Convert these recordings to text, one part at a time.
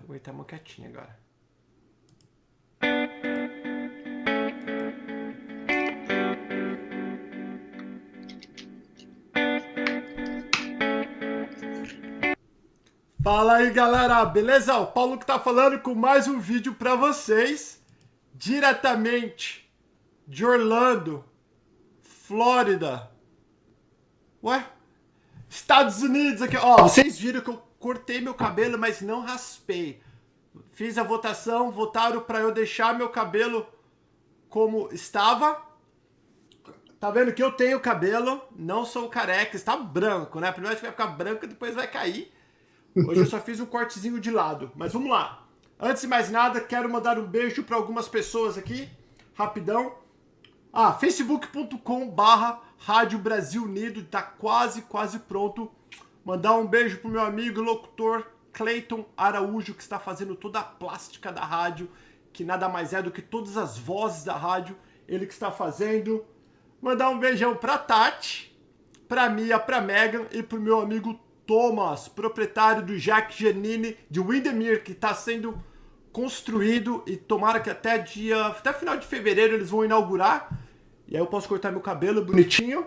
Oi, tá uma quietinha agora. Fala aí, galera, beleza? O Paulo que tá falando com mais um vídeo pra vocês, diretamente de Orlando, Flórida. Ué? Estados Unidos aqui. Ó, vocês viram que eu cortei meu cabelo, mas não raspei. Fiz a votação, votaram pra eu deixar meu cabelo como estava. Tá vendo que eu tenho cabelo, não sou careca, está branco, né? Primeiro vai ficar branco, depois vai cair. Hoje eu só fiz um cortezinho de lado, mas vamos lá. Antes de mais nada, quero mandar um beijo para algumas pessoas aqui, rapidão. Facebook.com/Rádio Brasil Unido, tá quase pronto. Mandar um beijo pro meu amigo locutor Cleiton Araújo, que está fazendo toda a plástica da rádio, que nada mais é do que todas as vozes da rádio, ele que está fazendo. Mandar um beijão pra Tati, pra Mia, pra Megan e pro meu amigo Thomas, proprietário do Jack Giannini de Windermere, que está sendo construído e tomara que até final de fevereiro eles vão inaugurar. E aí eu posso cortar meu cabelo bonitinho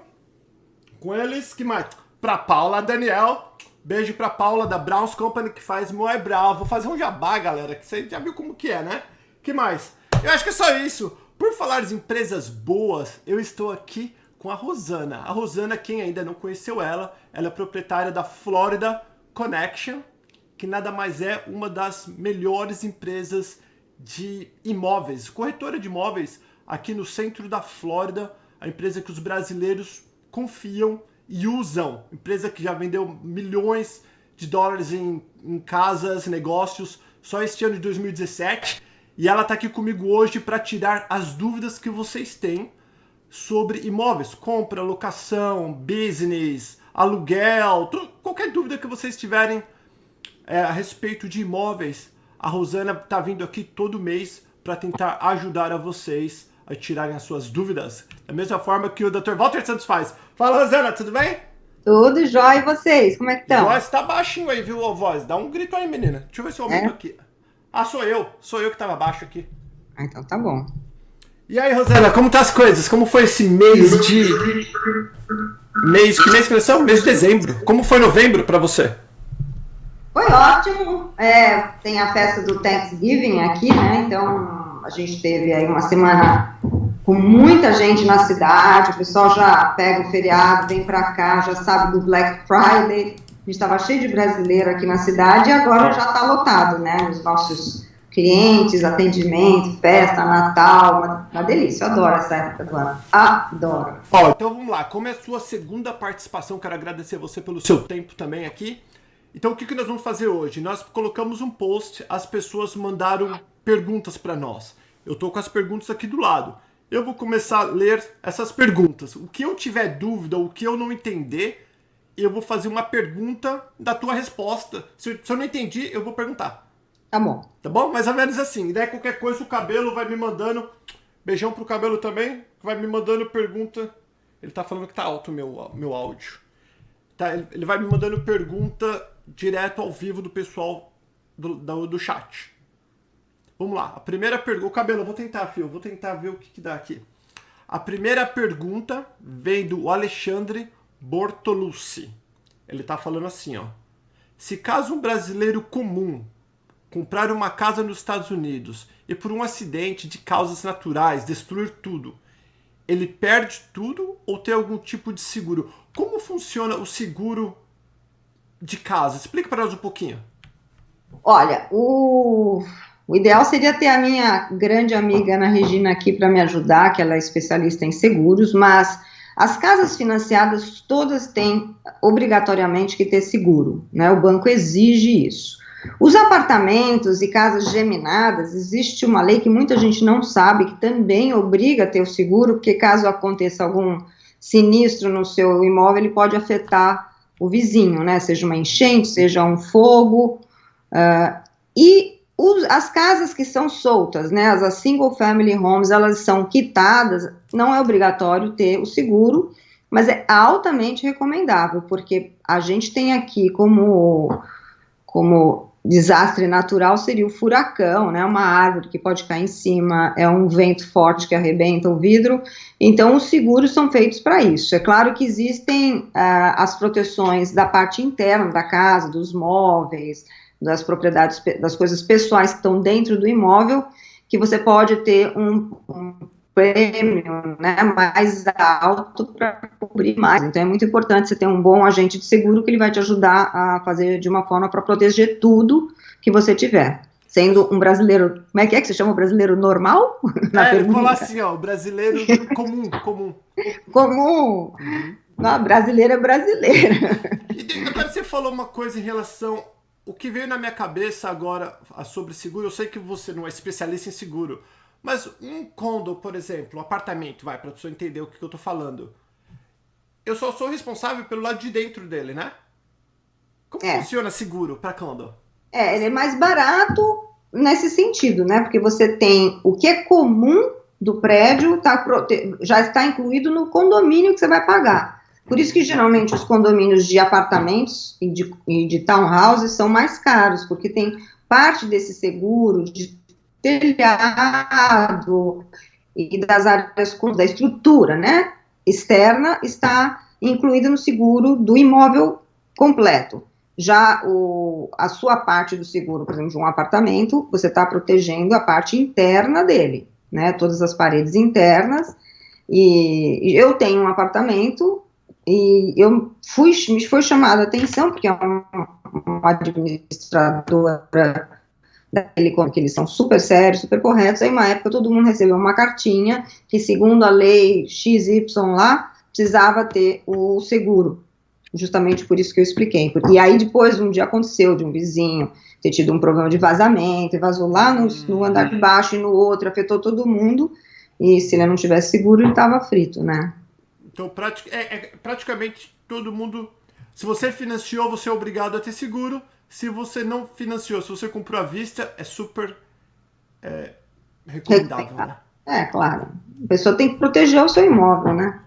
com eles. Que mais? Pra Paula Daniel, beijo pra Paula da Browns Company, que faz meu eyebrow. Vou fazer um jabá, galera, que você já viu como que é, né? Que mais? Eu acho que é só isso. Por falar de empresas boas, eu estou aqui com a Rosana. A Rosana, quem ainda não conheceu ela é proprietária da Florida Connection, que nada mais é uma das melhores empresas de imóveis, corretora de imóveis aqui no centro da Flórida, a empresa que os brasileiros confiam e usam, empresa que já vendeu milhões de dólares em casas, negócios, só este ano de 2017, e ela está aqui comigo hoje para tirar as dúvidas que vocês têm sobre imóveis, compra, locação, business, aluguel, qualquer dúvida que vocês tiverem a respeito de imóveis. A Rosana está vindo aqui todo mês para tentar ajudar a vocês a tirarem as suas dúvidas, da mesma forma que o Dr. Walter Santos faz. Fala, Rosana, tudo bem? Tudo jóia, e vocês? Como é que estão? A voz tá baixinho aí, viu, a voz? Dá um grito aí, menina. Deixa eu ver se eu aumento aqui. Sou eu que tava baixo aqui. Então tá bom. E aí, Rosana, como tá as coisas? Como foi esse mês de... Que mês que nós Mês de dezembro. Como foi novembro pra você? Foi ótimo. Tem a festa do Thanksgiving aqui, né? Então a gente teve aí uma semana com muita gente na cidade. O pessoal já pega o feriado, vem pra cá, já sabe do Black Friday. A gente estava cheio de brasileiro aqui na cidade e agora já tá lotado, né? Os nossos clientes, atendimento, festa, Natal, uma delícia, eu adoro essa época do ano, adoro. Então vamos lá, como é a sua segunda participação, quero agradecer você pelo seu tempo também aqui. Então o que nós vamos fazer hoje? Nós colocamos um post, as pessoas mandaram perguntas para nós. Eu tô com as perguntas aqui do lado. Eu vou começar a ler essas perguntas. O que eu tiver dúvida, o que eu não entender, eu vou fazer uma pergunta da tua resposta. Se eu não entendi, eu vou perguntar. Tá bom. Tá bom? Mais ou menos assim. Daí qualquer coisa o cabelo vai me mandando. Beijão pro cabelo também. Vai me mandando pergunta. Ele tá falando que tá alto o meu áudio. Tá, ele vai me mandando pergunta direto ao vivo do pessoal do chat. Vamos lá. A primeira pergunta. O cabelo, eu vou tentar, filho. Vou tentar ver o que dá aqui. A primeira pergunta vem do Alexandre Bortolucci. Ele tá falando assim, ó. Se caso um brasileiro comum comprar uma casa nos Estados Unidos e por um acidente de causas naturais destruir tudo, ele perde tudo ou tem algum tipo de seguro? Como funciona o seguro de casa? Explica para nós um pouquinho. Olha, o ideal seria ter a minha grande amiga Ana Regina aqui para me ajudar, que ela é especialista em seguros, mas as casas financiadas todas têm obrigatoriamente que ter seguro, né? O banco exige isso. Os apartamentos e casas geminadas, existe uma lei que muita gente não sabe, que também obriga a ter o seguro, porque caso aconteça algum sinistro no seu imóvel, ele pode afetar o vizinho, né? Seja uma enchente, seja um fogo. As casas que são soltas, né? As single family homes, elas são quitadas, não é obrigatório ter o seguro, mas é altamente recomendável, porque a gente tem aqui como desastre natural seria o furacão, né, uma árvore que pode cair em cima, é um vento forte que arrebenta o vidro. Então os seguros são feitos para isso. É claro que existem as proteções da parte interna da casa, dos móveis, das propriedades, das coisas pessoais que estão dentro do imóvel, que você pode ter um prêmio, né, mais alto para cobrir mais. Então é muito importante você ter um bom agente de seguro que ele vai te ajudar a fazer de uma forma para proteger tudo que você tiver. Sendo um brasileiro, como é que você chama o brasileiro normal? Ele fala assim, ó, o brasileiro comum. Comum. Uhum. Não, brasileiro é brasileiro. E agora você falou uma coisa em relação, o que veio na minha cabeça agora sobre seguro, eu sei que você não é especialista em seguro, mas um condo, por exemplo, um apartamento, vai, pra pessoa entender o que eu tô falando. Eu só sou responsável pelo lado de dentro dele, né? Como funciona seguro para condo? Ele é mais barato nesse sentido, né? Porque você tem o que é comum do prédio, já está incluído no condomínio que você vai pagar. Por isso que geralmente os condomínios de apartamentos e de townhouses são mais caros, porque tem parte desse seguro de telhado e das áreas da estrutura, né, externa, está incluída no seguro do imóvel completo. Já a sua parte do seguro, por exemplo, de um apartamento, você está protegendo a parte interna dele, né, todas as paredes internas. E eu tenho um apartamento e me foi chamada a atenção, porque é uma administradora que eles são super sérios, super corretos. Aí, uma época, todo mundo recebeu uma cartinha que, segundo a lei XY lá, precisava ter o seguro, justamente por isso que eu expliquei. E aí, depois, um dia aconteceu de um vizinho ter tido um problema de vazamento, e vazou lá no andar de baixo e no outro, afetou todo mundo, e se ele não tivesse seguro, ele estava frito, né? Então, praticamente todo mundo, se você financiou, você é obrigado a ter seguro. Se você não financiou, se você comprou à vista, é super recomendável, né? Claro. A pessoa tem que proteger o seu imóvel, né?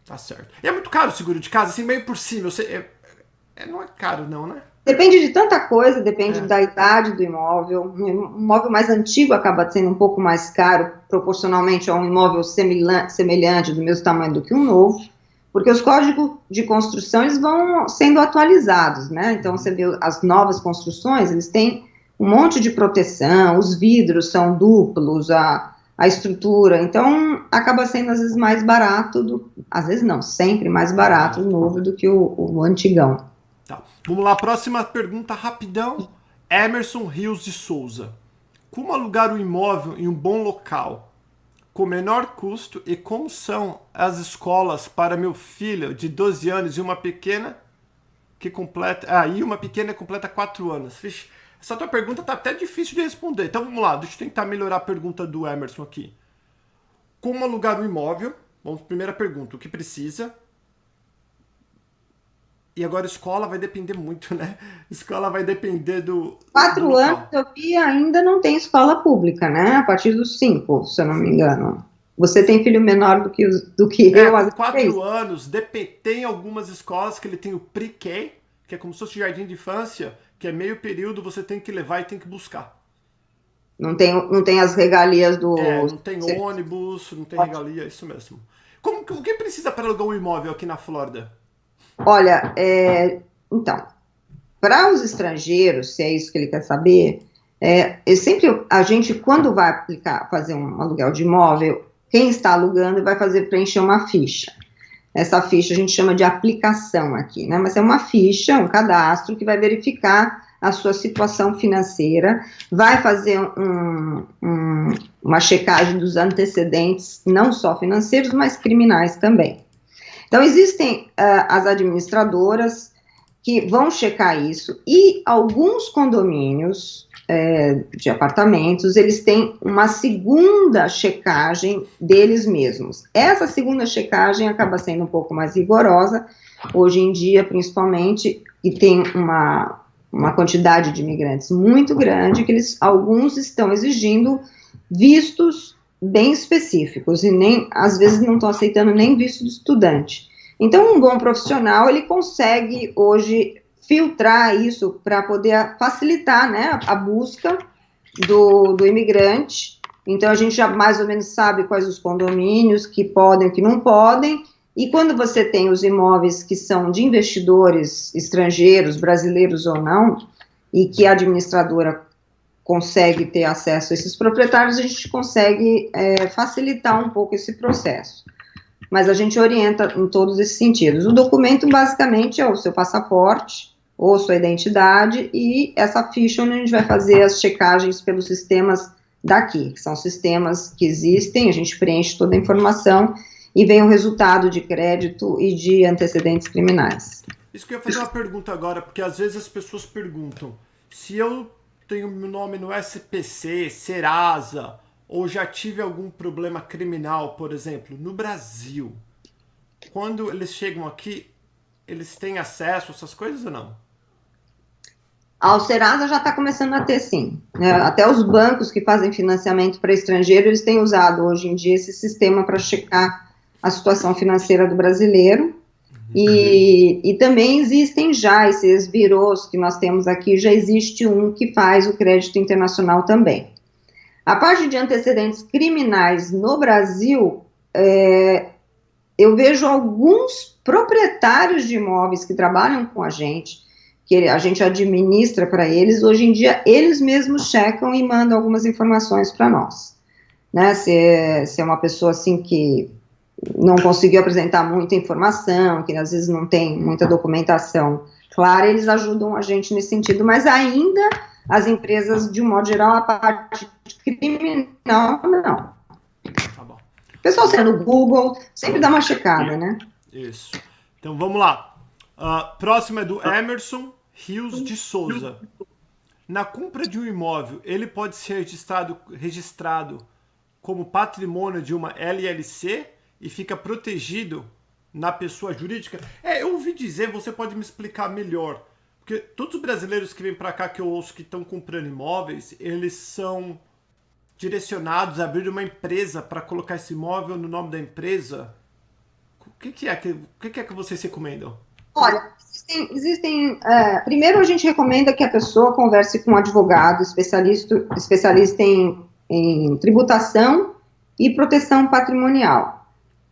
Tá certo. E é muito caro o seguro de casa, assim, meio por cima. Não é caro, não, né? Depende de tanta coisa, depende da idade do imóvel. Um imóvel mais antigo acaba sendo um pouco mais caro, proporcionalmente a um imóvel semelhante, do mesmo tamanho do que um novo. Porque os códigos de construção, eles vão sendo atualizados, né? Então, você vê as novas construções, eles têm um monte de proteção, os vidros são duplos, a estrutura. Então, acaba sendo, às vezes, mais barato, às vezes não, sempre mais barato o novo do que o antigão. Tá. Vamos lá, próxima pergunta, rapidão. Emerson Rios de Souza. Como alugar um imóvel em um bom local, com menor custo, e como são as escolas para meu filho de 12 anos e uma pequena que completa... uma pequena completa 4 anos. Vixe, essa tua pergunta tá até difícil de responder. Então vamos lá, deixa eu tentar melhorar a pergunta do Emerson aqui. Como alugar um imóvel? Vamos, primeira pergunta, o que precisa? E agora a escola vai depender muito, né? A escola vai depender do 4 anos, eu vi, ainda não tem escola pública, né? A partir dos 5, se eu não me engano. Você tem filho menor do que eu. Com 4 anos, tem algumas escolas que ele tem o pre-K, que é como se fosse jardim de infância, que é meio período, você tem que levar e tem que buscar. Não tem as regalias do... não tem ônibus, não tem regalia, isso mesmo. O que precisa para alugar um imóvel aqui na Flórida? Olha, então, para os estrangeiros, se é isso que ele quer saber, a gente, quando vai fazer um aluguel de imóvel, quem está alugando vai preencher uma ficha. Essa ficha a gente chama de aplicação aqui, né? Mas é uma ficha, um cadastro que vai verificar a sua situação financeira, vai fazer uma checagem dos antecedentes, não só financeiros, mas criminais também. Então, existem as administradoras que vão checar isso, e alguns condomínios de apartamentos, eles têm uma segunda checagem deles mesmos. Essa segunda checagem acaba sendo um pouco mais rigorosa, hoje em dia, principalmente, e tem uma quantidade de imigrantes muito grande, que alguns estão exigindo vistos bem específicos, e às vezes não estão aceitando nem visto de estudante. Então, um bom profissional, ele consegue hoje filtrar isso para poder facilitar, né, a busca do imigrante. Então, a gente já mais ou menos sabe quais os condomínios que podem e que não podem, e quando você tem os imóveis que são de investidores estrangeiros, brasileiros ou não, e que a administradora consegue ter acesso a esses proprietários, a gente consegue facilitar um pouco esse processo. Mas a gente orienta em todos esses sentidos. O documento, basicamente, é o seu passaporte ou sua identidade e essa ficha onde a gente vai fazer as checagens pelos sistemas daqui, que são sistemas que existem, a gente preenche toda a informação e vem o resultado de crédito e de antecedentes criminais. Isso que eu ia fazer uma pergunta agora, porque às vezes as pessoas perguntam, se eu tenho meu nome no SPC, Serasa, ou já tive algum problema criminal, por exemplo, no Brasil, quando eles chegam aqui, eles têm acesso a essas coisas ou não? O Serasa já está começando a ter, sim. Até os bancos que fazem financiamento para estrangeiro, eles têm usado hoje em dia esse sistema para checar a situação financeira do brasileiro. E também existem já esses birôs que nós temos aqui, já existe um que faz o crédito internacional também. A parte de antecedentes criminais no Brasil, eu vejo alguns proprietários de imóveis que trabalham com a gente, que a gente administra para eles, hoje em dia eles mesmos checam e mandam algumas informações para nós, né, se é uma pessoa assim que não conseguiu apresentar muita informação, que às vezes não tem muita documentação clara, eles ajudam a gente nesse sentido, mas ainda as empresas, de um modo geral, a parte criminal, não. Tá bom. O pessoal sendo no Google, sempre dá uma checada, né? Isso. Então vamos lá. Próximo é do Emerson Rios de Souza. Na compra de um imóvel, ele pode ser registrado como patrimônio de uma LLC e fica protegido na pessoa jurídica? Eu ouvi dizer, você pode me explicar melhor. Porque todos os brasileiros que vêm para cá, que eu ouço que estão comprando imóveis, eles são direcionados a abrir uma empresa para colocar esse imóvel no nome da empresa. O que é que vocês recomendam? Olha, primeiro a gente recomenda que a pessoa converse com um advogado especialista em tributação e proteção patrimonial,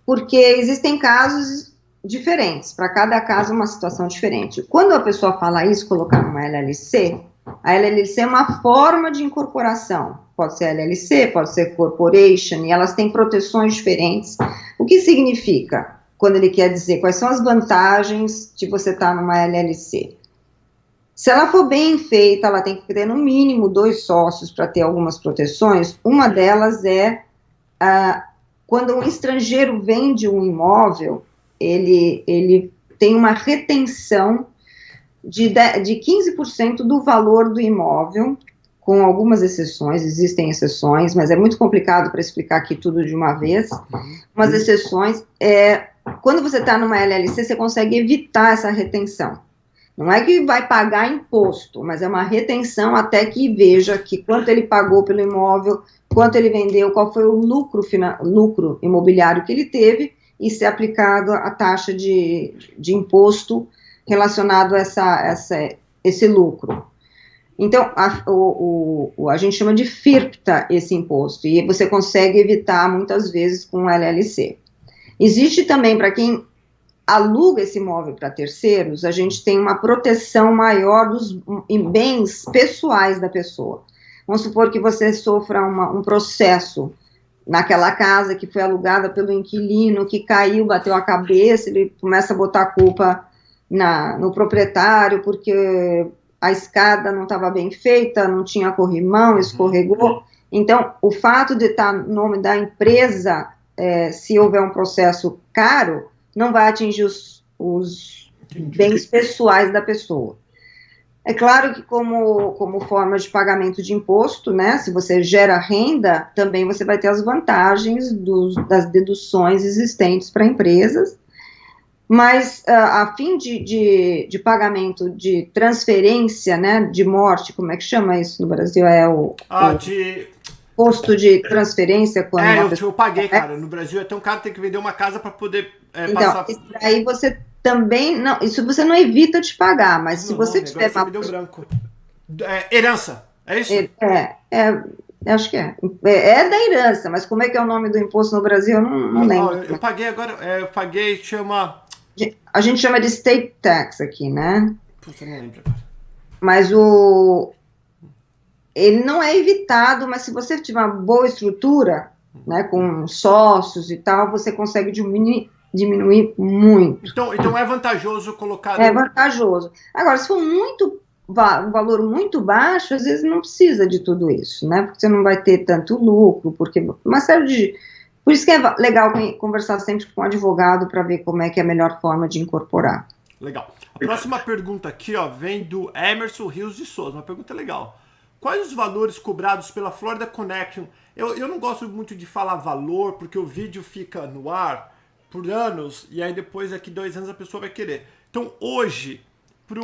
porque existem casos diferentes, para cada caso uma situação diferente. Quando a pessoa fala isso, colocar numa LLC, a LLC é uma forma de incorporação, pode ser LLC, pode ser corporation, e elas têm proteções diferentes. O que significa? Quando ele quer dizer quais são as vantagens de você estar numa LLC. Se ela for bem feita, ela tem que ter no mínimo 2 sócios para ter algumas proteções. Uma delas é quando um estrangeiro vende um imóvel, ele tem uma retenção de 15% do valor do imóvel, com algumas exceções, existem exceções, mas é muito complicado para explicar aqui tudo de uma vez. Umas exceções, quando você está numa LLC, você consegue evitar essa retenção. Não é que vai pagar imposto, mas é uma retenção até que veja que quanto ele pagou pelo imóvel, quanto ele vendeu, qual foi o lucro imobiliário que ele teve, e ser aplicado a taxa de imposto relacionado a esse lucro. Então, a gente chama de FIRPTA esse imposto, e você consegue evitar muitas vezes com o LLC. Existe também, para quem aluga esse imóvel para terceiros, a gente tem uma proteção maior dos bens pessoais da pessoa. Vamos supor que você sofra um processo naquela casa que foi alugada pelo inquilino, que caiu, bateu a cabeça, ele começa a botar a culpa no proprietário, porque a escada não estava bem feita, não tinha corrimão, escorregou. Então, o fato de estar no nome da empresa, se houver um processo caro, não vai atingir os bens pessoais da pessoa. É claro que como forma de pagamento de imposto, né, se você gera renda, também você vai ter as vantagens das deduções existentes para empresas, mas a fim de pagamento de transferência, né, de morte, como é que chama isso no Brasil? Posto de transferência. Quando eu paguei, cara, no Brasil é tão caro, tem que vender uma casa para poder passar. Então, aí você também, não, isso você não evita de pagar, mas se Meu você nome, tiver agora você me deu branco. Herança, é isso? acho que é da herança, mas como é que é o nome do imposto no Brasil? Eu não lembro. Eu paguei agora, eu paguei, chama... A gente chama de state tax aqui, né? Puta, eu não lembro agora. Mas ele não é evitado, mas se você tiver uma boa estrutura, né, com sócios e tal, você consegue diminuir muito. Então é vantajoso colocar... É vantajoso. Agora, se for um valor muito baixo, às vezes não precisa de tudo isso, né? Porque você não vai ter tanto lucro, porque uma série de... Por isso que é legal conversar sempre com um advogado para ver como é que é a melhor forma de incorporar. Legal. A próxima pergunta aqui, ó, vem do Emerson Rios de Souza. Uma pergunta legal. Quais os valores cobrados pela Florida Connection? Eu não gosto muito de falar valor, porque o vídeo fica no ar por anos, e aí depois, daqui 2 anos, a pessoa vai querer. Então, hoje, para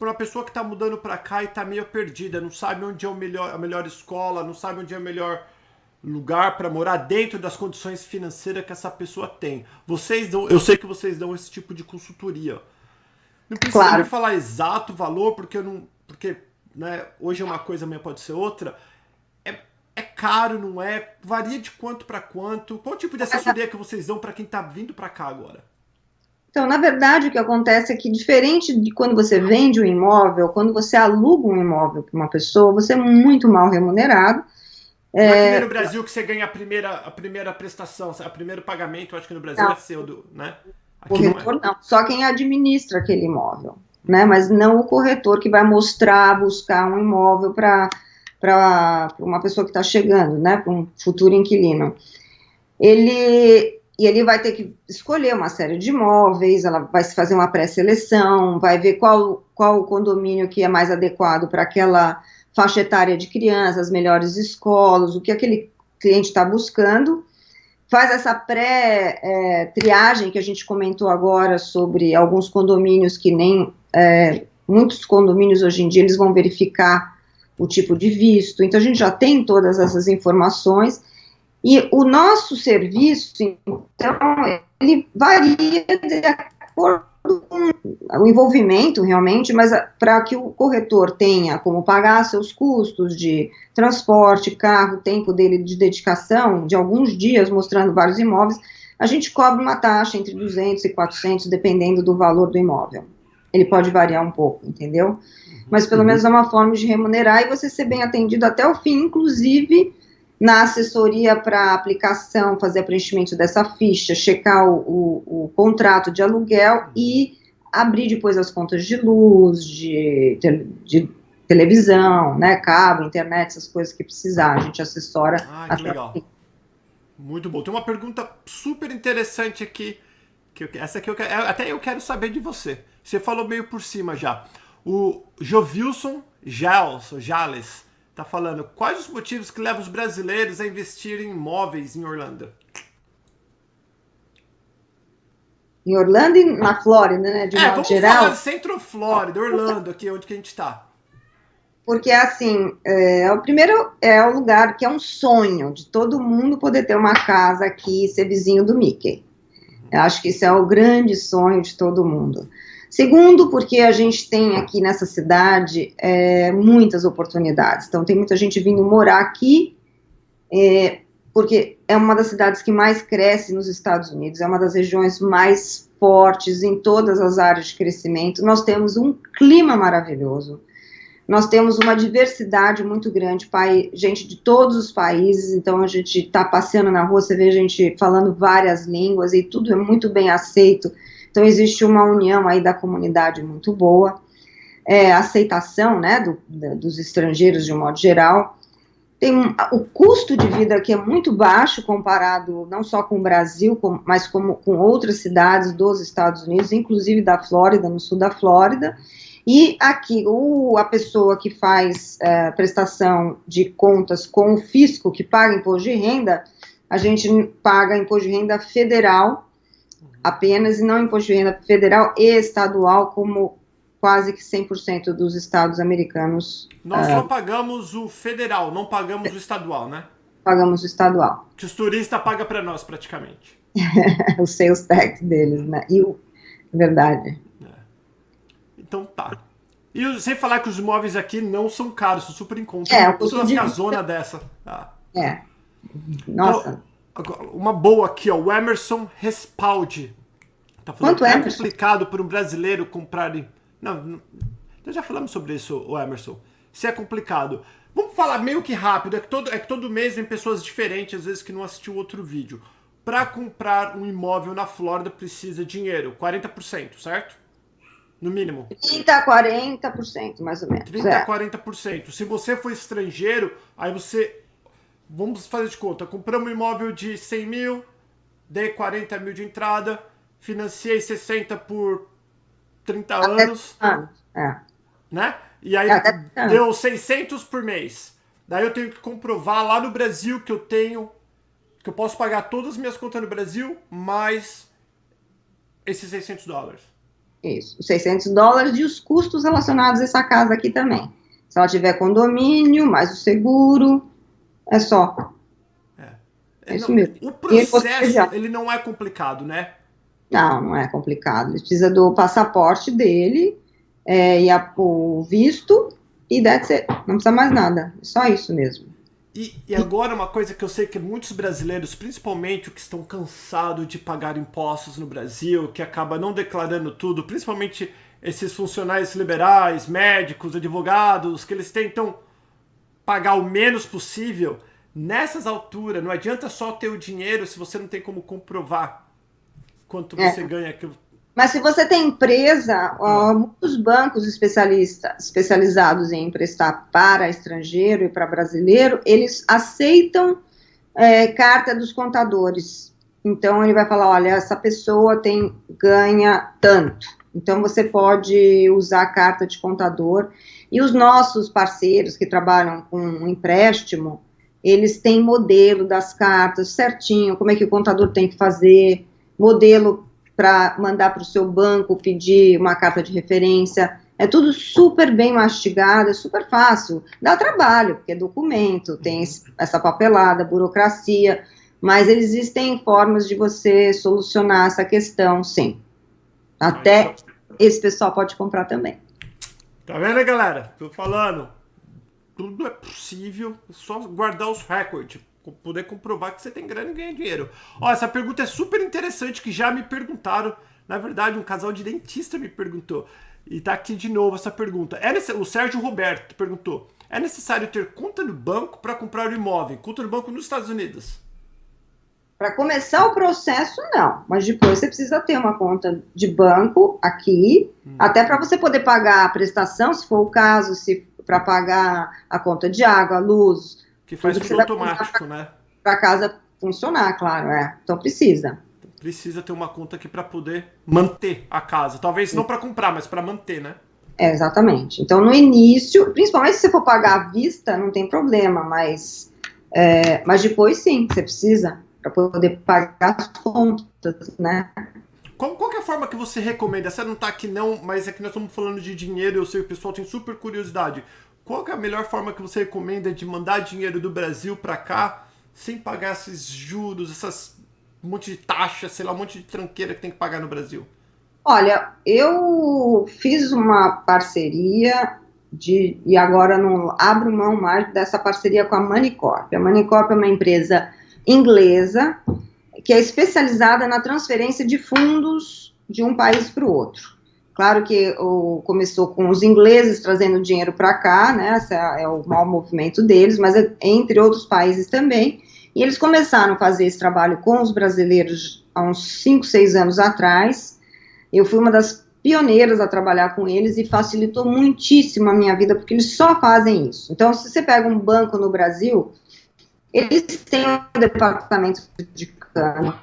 uma pessoa que está mudando para cá e está meio perdida, não sabe onde é a melhor escola, não sabe onde é o melhor lugar para morar dentro das condições financeiras que essa pessoa tem. Eu sei que vocês dão esse tipo de consultoria. Não precisa me falar exato valor, porque né, hoje é uma coisa, amanhã pode ser outra. É caro, não é? Varia de quanto para quanto? Qual tipo de assessoria que vocês dão para quem está vindo para cá agora? Então, na verdade, o que acontece é que, diferente de quando você vende um imóvel, quando você aluga um imóvel para uma pessoa, você é muito mal remunerado. Não é que nem no Brasil que você ganha a primeira prestação, o primeiro pagamento, eu acho que no Brasil não, é seu, né? Aqui corretor não, só quem administra aquele imóvel, né? Mas não o corretor que vai buscar um imóvel para uma pessoa que está chegando, né? Para um futuro inquilino. Ele vai ter que escolher uma série de imóveis, ela vai se fazer uma pré-seleção, vai ver qual o condomínio que é mais adequado para aquela faixa etária de crianças, as melhores escolas, o que aquele cliente está buscando, faz essa pré-triagem que a gente comentou agora sobre alguns condomínios que muitos condomínios hoje em dia eles vão verificar o tipo de visto, então a gente já tem todas essas informações, e o nosso serviço, então, ele varia de acordo com o envolvimento realmente, mas para que o corretor tenha como pagar seus custos de transporte, carro, tempo dele de dedicação, de alguns dias mostrando vários imóveis, a gente cobra uma taxa entre 200 e 400, dependendo do valor do imóvel. Ele pode variar um pouco, entendeu? Mas pelo menos é uma forma de remunerar e você ser bem atendido até o fim, inclusive na assessoria para aplicação, fazer preenchimento dessa ficha, checar o contrato de aluguel e abrir depois as contas de luz, de televisão, né, cabo, internet, essas coisas que precisar, a gente assessora. Que legal. Muito bom. Tem uma pergunta super interessante aqui, essa aqui até eu quero saber de você. Você falou meio por cima já. O Jovilson Jales tá falando, quais os motivos que levam os brasileiros a investir em imóveis em Orlando? Em Orlando e na Flórida, né, de modo geral. Vamos falar Centro Flórida, Orlando, aqui onde que a gente tá. Porque, assim, o primeiro é o lugar que é um sonho de todo mundo poder ter uma casa aqui e ser vizinho do Mickey. Eu acho que isso é o grande sonho de todo mundo. Segundo, porque a gente tem aqui nessa cidade muitas oportunidades. Então, tem muita gente vindo morar aqui, porque é uma das cidades que mais cresce nos Estados Unidos, é uma das regiões mais fortes em todas as áreas de crescimento. Nós temos um clima maravilhoso, nós temos uma diversidade muito grande, gente de todos os países, então a gente está passeando na rua, você vê gente falando várias línguas e tudo é muito bem aceito. Então, existe uma união aí da comunidade muito boa, aceitação, né, dos estrangeiros de um modo geral. Tem o custo de vida aqui é muito baixo comparado não só com o Brasil, mas com outras cidades dos Estados Unidos, inclusive da Flórida, no sul da Flórida. E aqui, a pessoa que faz prestação de contas com o fisco, que paga imposto de renda, a gente paga imposto de renda federal, apenas, e não imposto de renda federal e estadual, como quase que 100% dos estados americanos. Nós só pagamos o federal, não pagamos o estadual, né? pagamos o estadual. Que os turistas pagam para nós, praticamente. O sales tax deles, né? Verdade. Então tá. E sem falar que os imóveis aqui não são caros, são super em conta. O custo de casona dessa. Ah. Nossa. Então, uma boa aqui, ó. O Emerson Respaldi. Tá falando Quanto que é complicado para um brasileiro comprar. Não, nós já falamos sobre isso, o Emerson. Se é complicado. Vamos falar meio que rápido. É que todo mês tem pessoas diferentes, às vezes que não assistiu outro vídeo. Para comprar um imóvel na Flórida precisa de dinheiro, 40%, certo? No mínimo. 30% a 40%, mais ou menos. 30% a 40%. Se você for estrangeiro, aí você... Vamos fazer de conta. Compramos um imóvel de 100 mil, dei 40 mil de entrada, financiei 60 por 30 anos. Né? E aí deu 600 por mês. Daí eu tenho que comprovar lá no Brasil que eu posso pagar todas as minhas contas no Brasil, mais esses $600. Isso, os $600 e os custos relacionados a essa casa aqui também. Se ela tiver condomínio, mais o seguro, é só. É isso mesmo. O processo, ele não é complicado, né? Não é complicado. Ele precisa do passaporte dele, o visto, e that's it. Não precisa mais nada. É só isso mesmo. E agora uma coisa que eu sei que muitos brasileiros, principalmente os que estão cansados de pagar impostos no Brasil, que acaba não declarando tudo, principalmente esses funcionários liberais, médicos, advogados, que eles tentam pagar o menos possível, nessas alturas, não adianta só ter o dinheiro se você não tem como comprovar quanto você ganha. Mas se você tem empresa, muitos bancos especializados em emprestar para estrangeiro e para brasileiro, eles aceitam carta dos contadores. Então, ele vai falar, olha, essa pessoa ganha tanto. Então, você pode usar a carta de contador. E os nossos parceiros que trabalham com um empréstimo, eles têm modelo das cartas certinho, como é que o contador tem que fazer, modelo para mandar para o seu banco pedir uma carta de referência. É tudo super bem mastigado, é super fácil. Dá trabalho, porque é documento, tem essa papelada, burocracia, mas existem formas de você solucionar essa questão, sim. Até esse pessoal pode comprar também. Tá vendo, galera? Tô falando. Tudo é possível, é só guardar os recordes. Poder comprovar que você tem grana e ganha dinheiro. Ó, essa pergunta é super interessante, que já me perguntaram. Na verdade, um casal de dentista me perguntou. E tá aqui de novo essa pergunta. O Sérgio Roberto perguntou: é necessário ter conta no banco para comprar o imóvel? Conta no banco nos Estados Unidos? Para começar o processo, não. Mas depois você precisa ter uma conta de banco aqui, até para você poder pagar a prestação, se for o caso, para pagar a conta de água, luz. Que faz tudo automático, né? Para casa funcionar, claro, Então precisa. Precisa ter uma conta aqui para poder manter a casa. Talvez não para comprar, mas para manter, né? Exatamente. Então, no início, principalmente se você for pagar à vista, não tem problema, mas depois sim, você precisa para poder pagar as contas, né? Qual que é a forma que você recomenda? Você não tá aqui não, mas é que nós estamos falando de dinheiro e eu sei que o pessoal tem super curiosidade. Qual que é a melhor forma que você recomenda de mandar dinheiro do Brasil para cá sem pagar esses juros, um monte de taxa, sei lá, um monte de tranqueira que tem que pagar no Brasil? Olha, eu fiz uma parceria e agora não abro mão mais dessa parceria com a Moneycorp. A Moneycorp é uma empresa inglesa que é especializada na transferência de fundos de um país para o outro. Claro que começou com os ingleses trazendo dinheiro para cá, né? Esse é o maior movimento deles, mas entre outros países também. E eles começaram a fazer esse trabalho com os brasileiros há uns 5, 6 anos atrás. Eu fui uma das pioneiras a trabalhar com eles e facilitou muitíssimo a minha vida, porque eles só fazem isso. Então, se você pega um banco no Brasil, eles têm um departamento de câmbio.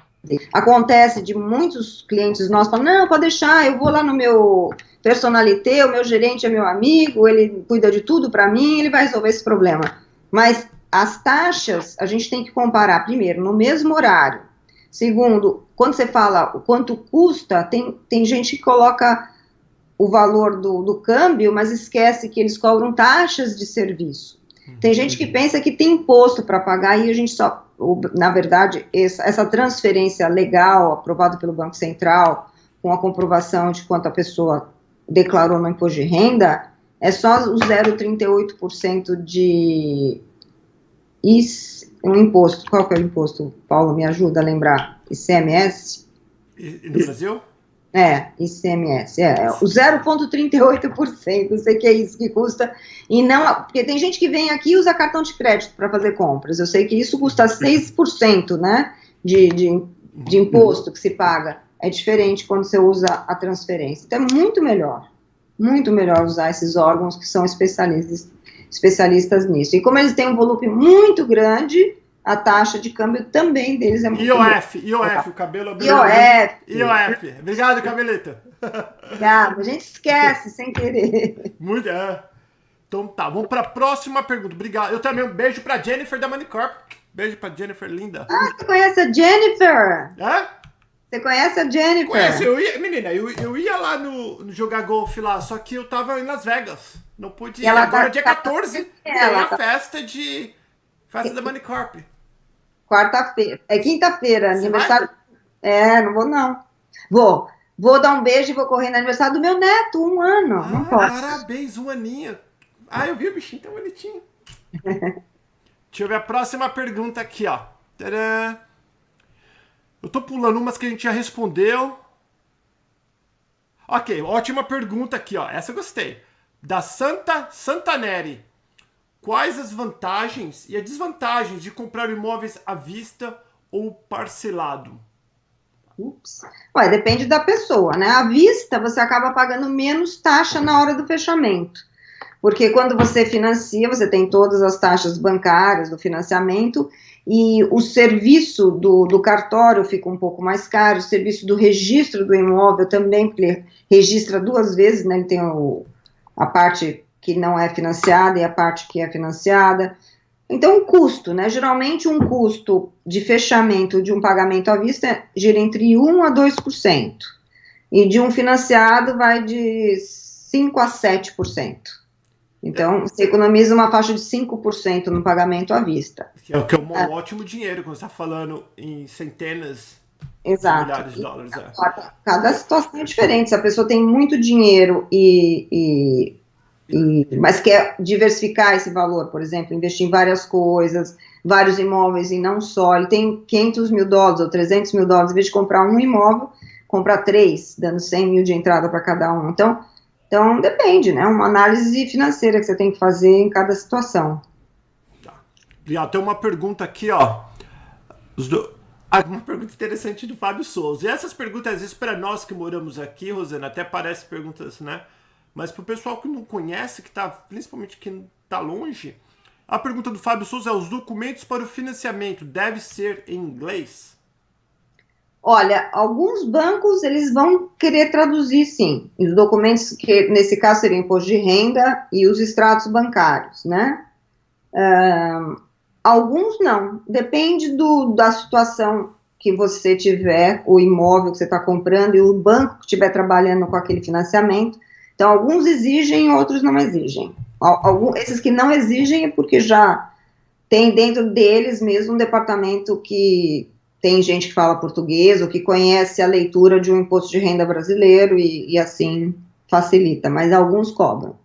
Acontece de muitos clientes nossos falam, não, pode deixar, eu vou lá no meu personalité, o meu gerente é meu amigo, ele cuida de tudo para mim, ele vai resolver esse problema. Mas as taxas, a gente tem que comparar, primeiro, no mesmo horário. Segundo, quando você fala o quanto custa, tem gente que coloca o valor do câmbio, mas esquece que eles cobram taxas de serviço. Tem gente que pensa que tem imposto para pagar e a gente só, na verdade, essa transferência legal, aprovada pelo Banco Central, com a comprovação de quanto a pessoa declarou no imposto de renda, é só os 0,38% de um imposto. Qual que é o imposto, Paulo? Me ajuda a lembrar. ICMS? E no Brasil? ICMS, o 0,38%, não sei o que é isso que custa, e não, porque tem gente que vem aqui e usa cartão de crédito para fazer compras, eu sei que isso custa 6%, né, de imposto que se paga, é diferente quando você usa a transferência, então é muito melhor usar esses órgãos que são especialistas nisso, e como eles têm um volume muito grande, a taxa de câmbio também deles é muito IOF, o cabelo... IOF. Obrigado, Cabeleta. Obrigado, a gente esquece sem querer. Muito, Então tá, vamos para a próxima pergunta. Obrigado. Eu também, um beijo para Jennifer da Manicorp. Beijo para Jennifer, linda. Você conhece a Jennifer? Hã? Você conhece a Jennifer? Conheço, menina, eu ia lá no jogar golfe lá, só que eu tava em Las Vegas. Não pude ir. Agora, dia 14, tem a festa da Manicorp. Quarta-feira. É quinta-feira, aniversário. Não vou não. Vou dar um beijo e vou correr no aniversário do meu neto, 1 ano. Não posso. Parabéns, 1 aninho. Eu vi o bichinho tão bonitinho. Deixa eu ver a próxima pergunta aqui, ó. Tadã. Eu tô pulando umas que a gente já respondeu. Ok, ótima pergunta aqui, ó. Essa eu gostei. Da Santaneri. Quais as vantagens e as desvantagens de comprar imóveis à vista ou parcelado? Depende da pessoa, né? À vista, você acaba pagando menos taxa na hora do fechamento. Porque quando você financia, você tem todas as taxas bancárias do financiamento e o serviço do cartório fica um pouco mais caro, o serviço do registro do imóvel também, porque ele registra 2 vezes, né? Ele tem a parte que não é financiada e a parte que é financiada. Então, o custo, né? Geralmente, um custo de fechamento de um pagamento à vista gira entre 1% a 2%. E de um financiado vai de 5% a 7%. Então, você economiza uma faixa de 5% no pagamento à vista. Que é um ótimo dinheiro quando você está falando em centenas de milhares de dólares. Cada situação é diferente. Se a pessoa tem muito dinheiro mas quer diversificar esse valor, por exemplo, investir em várias coisas, vários imóveis e não só, ele tem $500 mil ou $300 mil, em vez de comprar um imóvel, comprar 3, dando 100 mil de entrada para cada um. Então, depende, né? Uma análise financeira que você tem que fazer em cada situação. Tá. Tem uma pergunta aqui, ó. Uma pergunta interessante do Fábio Souza. E essas perguntas, às vezes, para nós que moramos aqui, Rosana, até parecem perguntas, né? Mas para o pessoal que não conhece, principalmente quem está longe, a pergunta do Fábio Souza é: os documentos para o financiamento devem ser em inglês? Olha, alguns bancos eles vão querer traduzir, sim, os documentos que nesse caso seriam imposto de renda e os extratos bancários, né? Alguns não, depende da situação que você tiver, o imóvel que você está comprando e o banco que estiver trabalhando com aquele financiamento. Então, alguns exigem, outros não exigem. Esses que não exigem é porque já tem dentro deles mesmo um departamento que tem gente que fala português ou que conhece a leitura de um imposto de renda brasileiro e assim facilita, mas alguns cobram.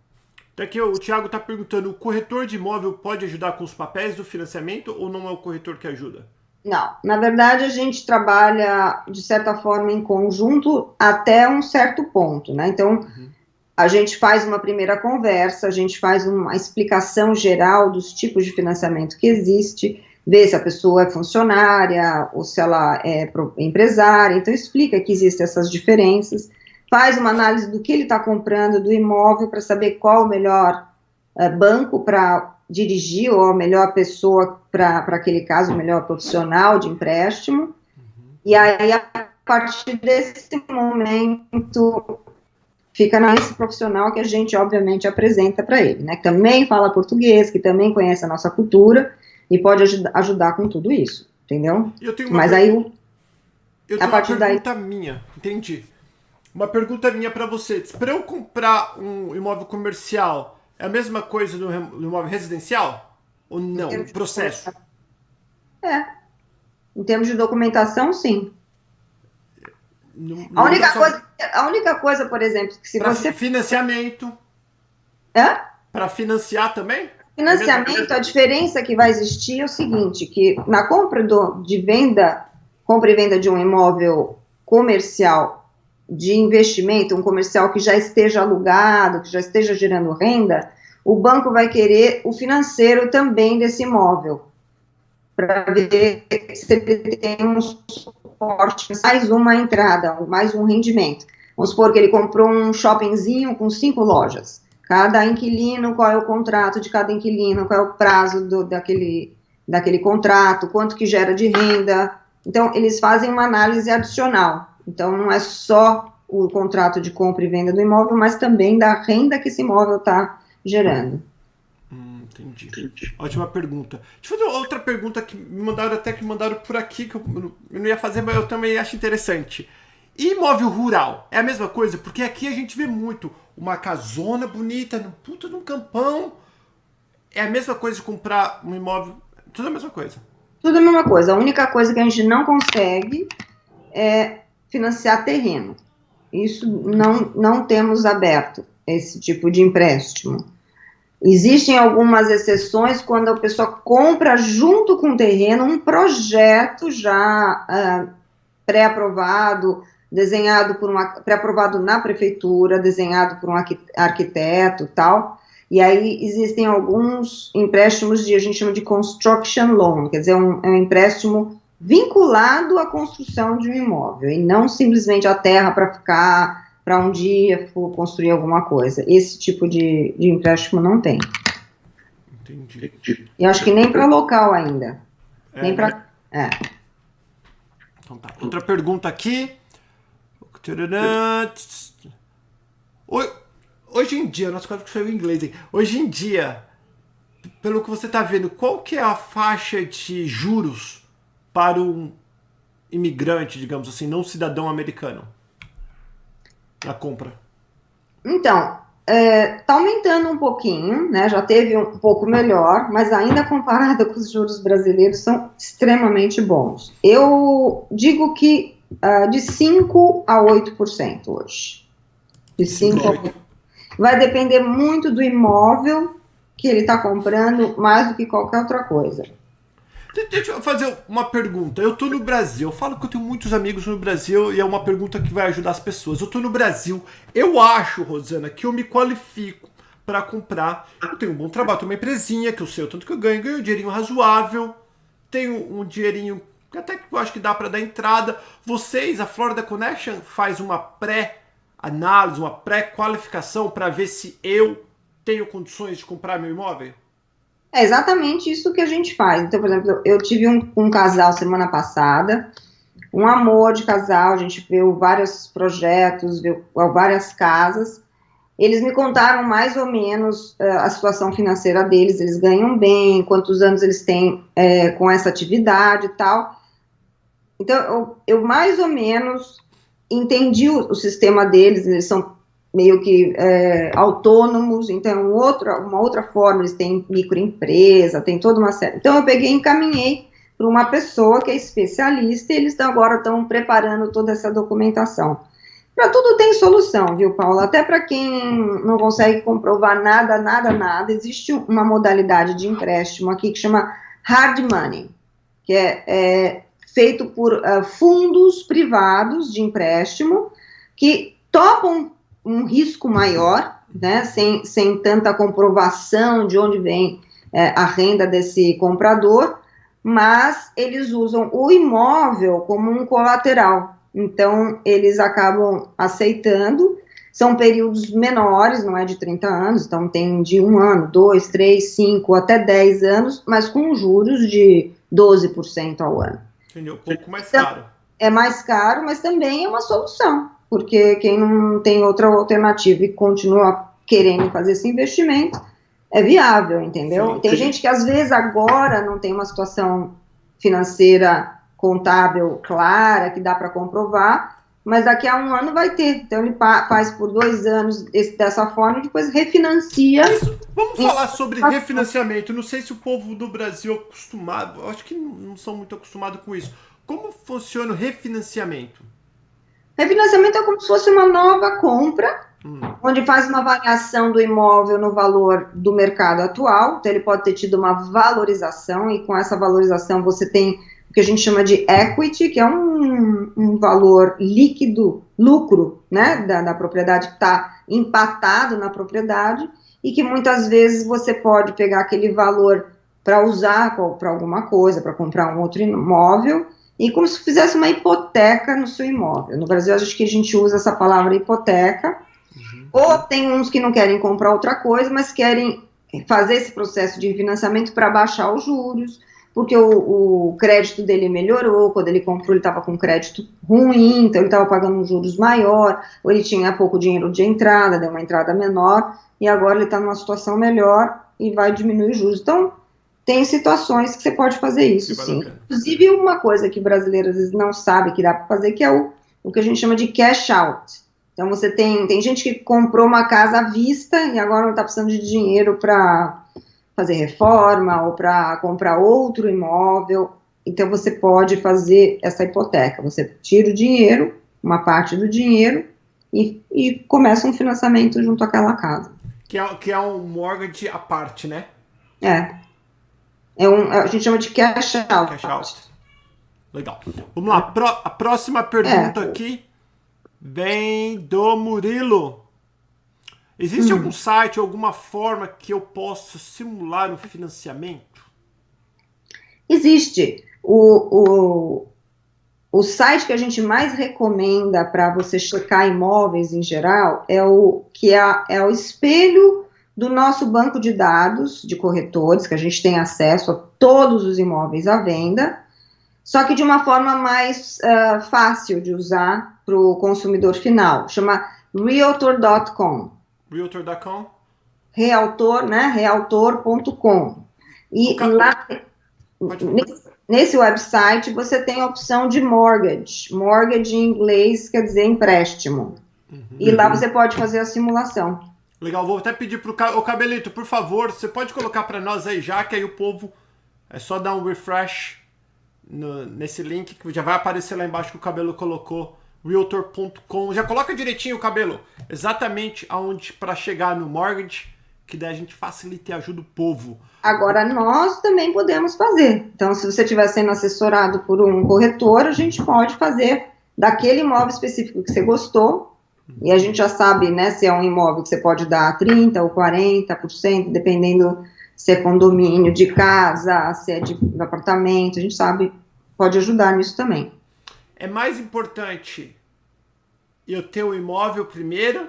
Daqui o Thiago está perguntando: o corretor de imóvel pode ajudar com os papéis do financiamento ou não é o corretor que ajuda? Não, na verdade a gente trabalha de certa forma em conjunto até um certo ponto, né? Então, a gente faz uma primeira conversa, a gente faz uma explicação geral dos tipos de financiamento que existe, vê se a pessoa é funcionária ou se ela é empresária, então explica que existem essas diferenças, faz uma análise do que ele está comprando, do imóvel, para saber qual o melhor banco para dirigir, ou a melhor pessoa para aquele caso, o melhor profissional de empréstimo, e aí a partir desse momento fica nesse profissional que a gente obviamente apresenta para ele, né, que também fala português, que também conhece a nossa cultura e pode ajudar com tudo isso, entendeu? Mas aí eu tenho uma pergunta minha, entendi. Uma pergunta minha para você: para eu comprar um imóvel comercial, é a mesma coisa do imóvel residencial? Ou não? O processo? Em termos de documentação, sim. Não A única coisa, por exemplo, que se você... Financiamento. Para financiar também? Financiamento, a diferença que vai existir é o seguinte, que na compra e venda de um imóvel comercial de investimento, um comercial que já esteja alugado, que já esteja gerando renda, o banco vai querer o financeiro também desse imóvel, para ver se ele tem um suporte, mais uma entrada, mais um rendimento. Vamos supor que ele comprou um shoppingzinho com 5 lojas. Cada inquilino, qual é o contrato de cada inquilino, qual é o prazo daquele contrato, quanto que gera de renda. Então, eles fazem uma análise adicional. Então, não é só o contrato de compra e venda do imóvel, mas também da renda que esse imóvel está gerando. Entendi. Ótima pergunta. Deixa eu fazer outra pergunta que me mandaram por aqui, que eu não ia fazer, mas eu também acho interessante. E imóvel rural? É a mesma coisa? Porque aqui a gente vê muito uma casona bonita, puta de um campão. É a mesma coisa de comprar um imóvel? Tudo a mesma coisa. Tudo a mesma coisa. A única coisa que a gente não consegue é financiar terreno. Isso não temos aberto, esse tipo de empréstimo. Existem algumas exceções quando a pessoa compra junto com o terreno um projeto já pré-aprovado, desenhado pré-aprovado na prefeitura, desenhado por um arquiteto, tal. E aí existem alguns empréstimos a gente chama de construction loan, quer dizer, é um empréstimo vinculado à construção de um imóvel, e não simplesmente a terra para ficar, para um dia for construir alguma coisa. Esse tipo de empréstimo não tem. Entendi. E acho que nem para local ainda. Nem para... Então tá. Outra pergunta aqui. Hoje em dia, nosso código saiu em inglês aí. Hoje em dia, pelo que você está vendo, qual que é a faixa de juros para um imigrante, digamos assim, não cidadão americano, na compra? Então, está aumentando um pouquinho, né? Já teve um pouco melhor, mas ainda comparado com os juros brasileiros, são extremamente bons. Eu digo que de 5% a 8% hoje. De 5% a 8%. Vai depender muito do imóvel que ele está comprando, mais do que qualquer outra coisa. Deixa eu fazer uma pergunta. Eu estou no Brasil, eu falo que eu tenho muitos amigos no Brasil e é uma pergunta que vai ajudar as pessoas. Eu estou no Brasil, eu acho, Rosana, que eu me qualifico para comprar. Eu tenho um bom trabalho, tenho uma empresinha que eu sei o tanto que eu ganho um dinheirinho razoável, tenho um dinheirinho que até que eu acho que dá para dar entrada. Vocês, a Florida Connection, faz uma pré-análise, uma pré-qualificação para ver se eu tenho condições de comprar meu imóvel? É exatamente isso que a gente faz. Então, por exemplo, eu tive um casal semana passada, um amor de casal, a gente viu vários projetos, viu várias casas. Eles me contaram mais ou menos a situação financeira deles, eles ganham bem, quantos anos eles têm com essa atividade e tal. Então, eu mais ou menos entendi o sistema deles, eles são meio que autônomos, então uma outra forma, eles têm microempresa, tem toda uma série. Então eu peguei e encaminhei para uma pessoa que é especialista e eles agora estão preparando toda essa documentação. Para tudo tem solução, viu, Paula? Até para quem não consegue comprovar nada, existe uma modalidade de empréstimo aqui que chama hard money, que é feito por fundos privados de empréstimo que topam um risco maior, né, sem tanta comprovação de onde vem a renda desse comprador, mas eles usam o imóvel como um colateral, então eles acabam aceitando, são períodos menores, não é de 30 anos, então tem de 1 ano, 2, 3, 5, até 10 anos, mas com juros de 12% ao ano. Entendeu? Um pouco mais caro. É mais caro, mas também é uma solução, porque quem não tem outra alternativa e continua querendo fazer esse investimento, é viável, entendeu? Sim. Tem gente que às vezes agora não tem uma situação financeira contábil clara, que dá para comprovar, mas daqui a um ano vai ter. Então ele faz por 2 anos dessa forma e depois refinancia. Vamos falar sobre refinanciamento. Não sei se o povo do Brasil é acostumado, acho que não são muito acostumados com isso. Como funciona o refinanciamento? Refinanciamento é como se fosse uma nova compra, onde faz uma variação do imóvel no valor do mercado atual. Então ele pode ter tido uma valorização e com essa valorização você tem o que a gente chama de equity, que é um valor líquido, lucro, né, da propriedade que está empatado na propriedade e que muitas vezes você pode pegar aquele valor para usar para alguma coisa, para comprar um outro imóvel, e como se fizesse uma hipoteca no seu imóvel. No Brasil, acho que a gente usa essa palavra hipoteca, ou tem uns que não querem comprar outra coisa, mas querem fazer esse processo de financiamento para baixar os juros, porque o crédito dele melhorou, quando ele comprou ele estava com crédito ruim, então ele estava pagando um juros maior, ou ele tinha pouco dinheiro de entrada, deu uma entrada menor, e agora ele está numa situação melhor e vai diminuir os juros. Então, tem situações que você pode fazer isso, sim. Inclusive, uma coisa que brasileiros às vezes não sabe que dá para fazer, que é o que a gente chama de cash out. Então, você tem gente que comprou uma casa à vista e agora não está precisando de dinheiro para fazer reforma ou para comprar outro imóvel. Então, você pode fazer essa hipoteca. Você tira o dinheiro, uma parte do dinheiro, e começa um financiamento junto àquela casa. Que é um mortgage à parte, né? A gente chama de cash out. Cash out. Legal. Vamos lá. A próxima pergunta aqui vem do Murilo. Existe algum site, alguma forma que eu possa simular um financiamento? Existe. O site que a gente mais recomenda para você checar imóveis em geral é o espelho do nosso banco de dados de corretores, que a gente tem acesso a todos os imóveis à venda, só que de uma forma mais fácil de usar para o consumidor final. Chama Realtor.com. Realtor.com? Realtor, né? Realtor.com. E lá, nesse website, você tem a opção de mortgage. Mortgage em inglês quer dizer empréstimo. E lá você pode fazer a simulação. Legal, vou até pedir pro Cabelito, por favor, você pode colocar para nós aí já, que aí o povo é só dar um refresh nesse link, que já vai aparecer lá embaixo que o Cabelo colocou, realtor.com. Já coloca direitinho o Cabelo, exatamente aonde para chegar no mortgage, que daí a gente facilita e ajuda o povo. Agora, nós também podemos fazer. Então, se você estiver sendo assessorado por um corretor, a gente pode fazer daquele imóvel específico que você gostou. E a gente já sabe, né, se é um imóvel que você pode dar 30% ou 40%, dependendo se é condomínio de casa, se é de apartamento, a gente sabe, pode ajudar nisso também. É mais importante eu ter o imóvel primeiro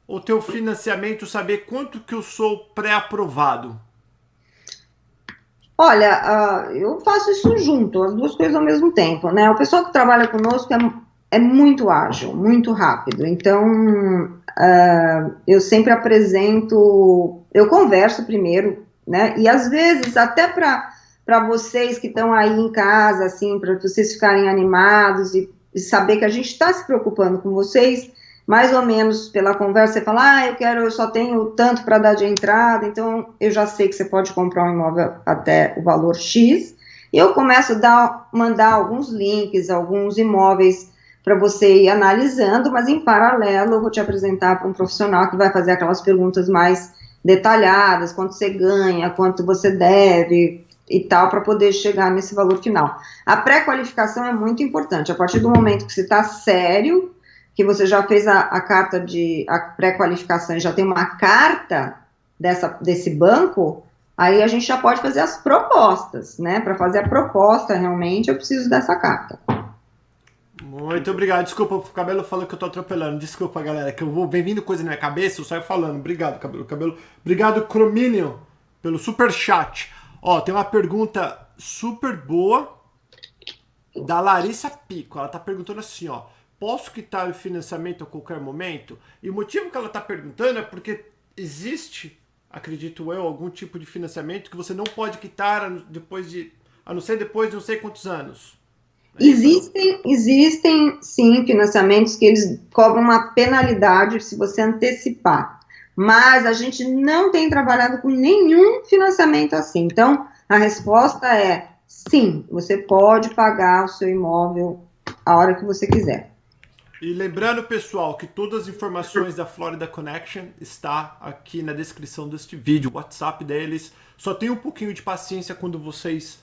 ou ter o financiamento, saber quanto que eu sou pré-aprovado? Olha, eu faço isso junto, as duas coisas ao mesmo tempo, né? O pessoal que trabalha conosco é muito ágil, muito rápido. Então, eu sempre apresento, eu converso primeiro, né? E às vezes, até para vocês que estão aí em casa, assim, para vocês ficarem animados e saber que a gente está se preocupando com vocês, mais ou menos pela conversa, você fala, eu só tenho tanto para dar de entrada, então eu já sei que você pode comprar um imóvel até o valor X, e eu começo a mandar alguns links, alguns imóveis para você ir analisando, mas em paralelo eu vou te apresentar para um profissional que vai fazer aquelas perguntas mais detalhadas, quanto você ganha, quanto você deve e tal, para poder chegar nesse valor final. A pré-qualificação é muito importante, a partir do momento que você está sério, que você já fez a carta de pré-qualificação e já tem uma carta desse banco, aí a gente já pode fazer as propostas, né? Para fazer a proposta, realmente, eu preciso dessa carta. Muito obrigado. Desculpa, o Cabelo falou que eu tô atropelando. Desculpa, galera, que vem vindo coisa na minha cabeça, eu saio falando. Obrigado, Cabelo. Obrigado, Cromínio, pelo super chat. Ó, tem uma pergunta super boa da Larissa Pico. Ela tá perguntando assim, ó. Posso quitar o financiamento a qualquer momento? E o motivo que ela tá perguntando é porque existe, acredito eu, algum tipo de financiamento que você não pode quitar a não ser depois de não sei quantos anos. Existem, sim, financiamentos que eles cobram uma penalidade se você antecipar, mas a gente não tem trabalhado com nenhum financiamento assim. Então, a resposta é sim, você pode pagar o seu imóvel a hora que você quiser. E lembrando, pessoal, que todas as informações da Florida Connection está aqui na descrição deste vídeo, o WhatsApp deles. Só tenha um pouquinho de paciência quando vocês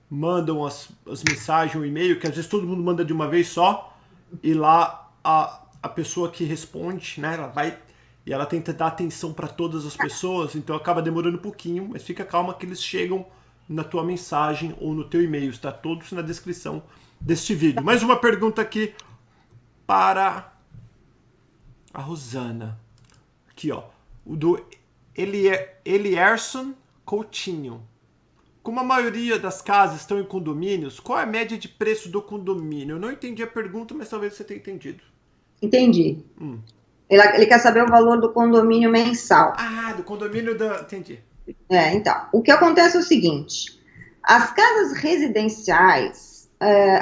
mandam as mensagens, o e-mail, que às vezes todo mundo manda de uma vez só, e lá a pessoa que responde, né, ela vai e ela tenta dar atenção para todas as pessoas, então acaba demorando um pouquinho, mas fica calma que eles chegam na tua mensagem ou no teu e-mail, está todos na descrição deste vídeo. Mais uma pergunta aqui para a Rosana. Aqui, ó, o do Elierson Coutinho. Como a maioria das casas estão em condomínios, qual é a média de preço do condomínio? Eu não entendi a pergunta, mas talvez você tenha entendido. Entendi. Ele quer saber o valor do condomínio mensal. Ah, do condomínio da... Entendi. Então, o que acontece é o seguinte, as casas residenciais,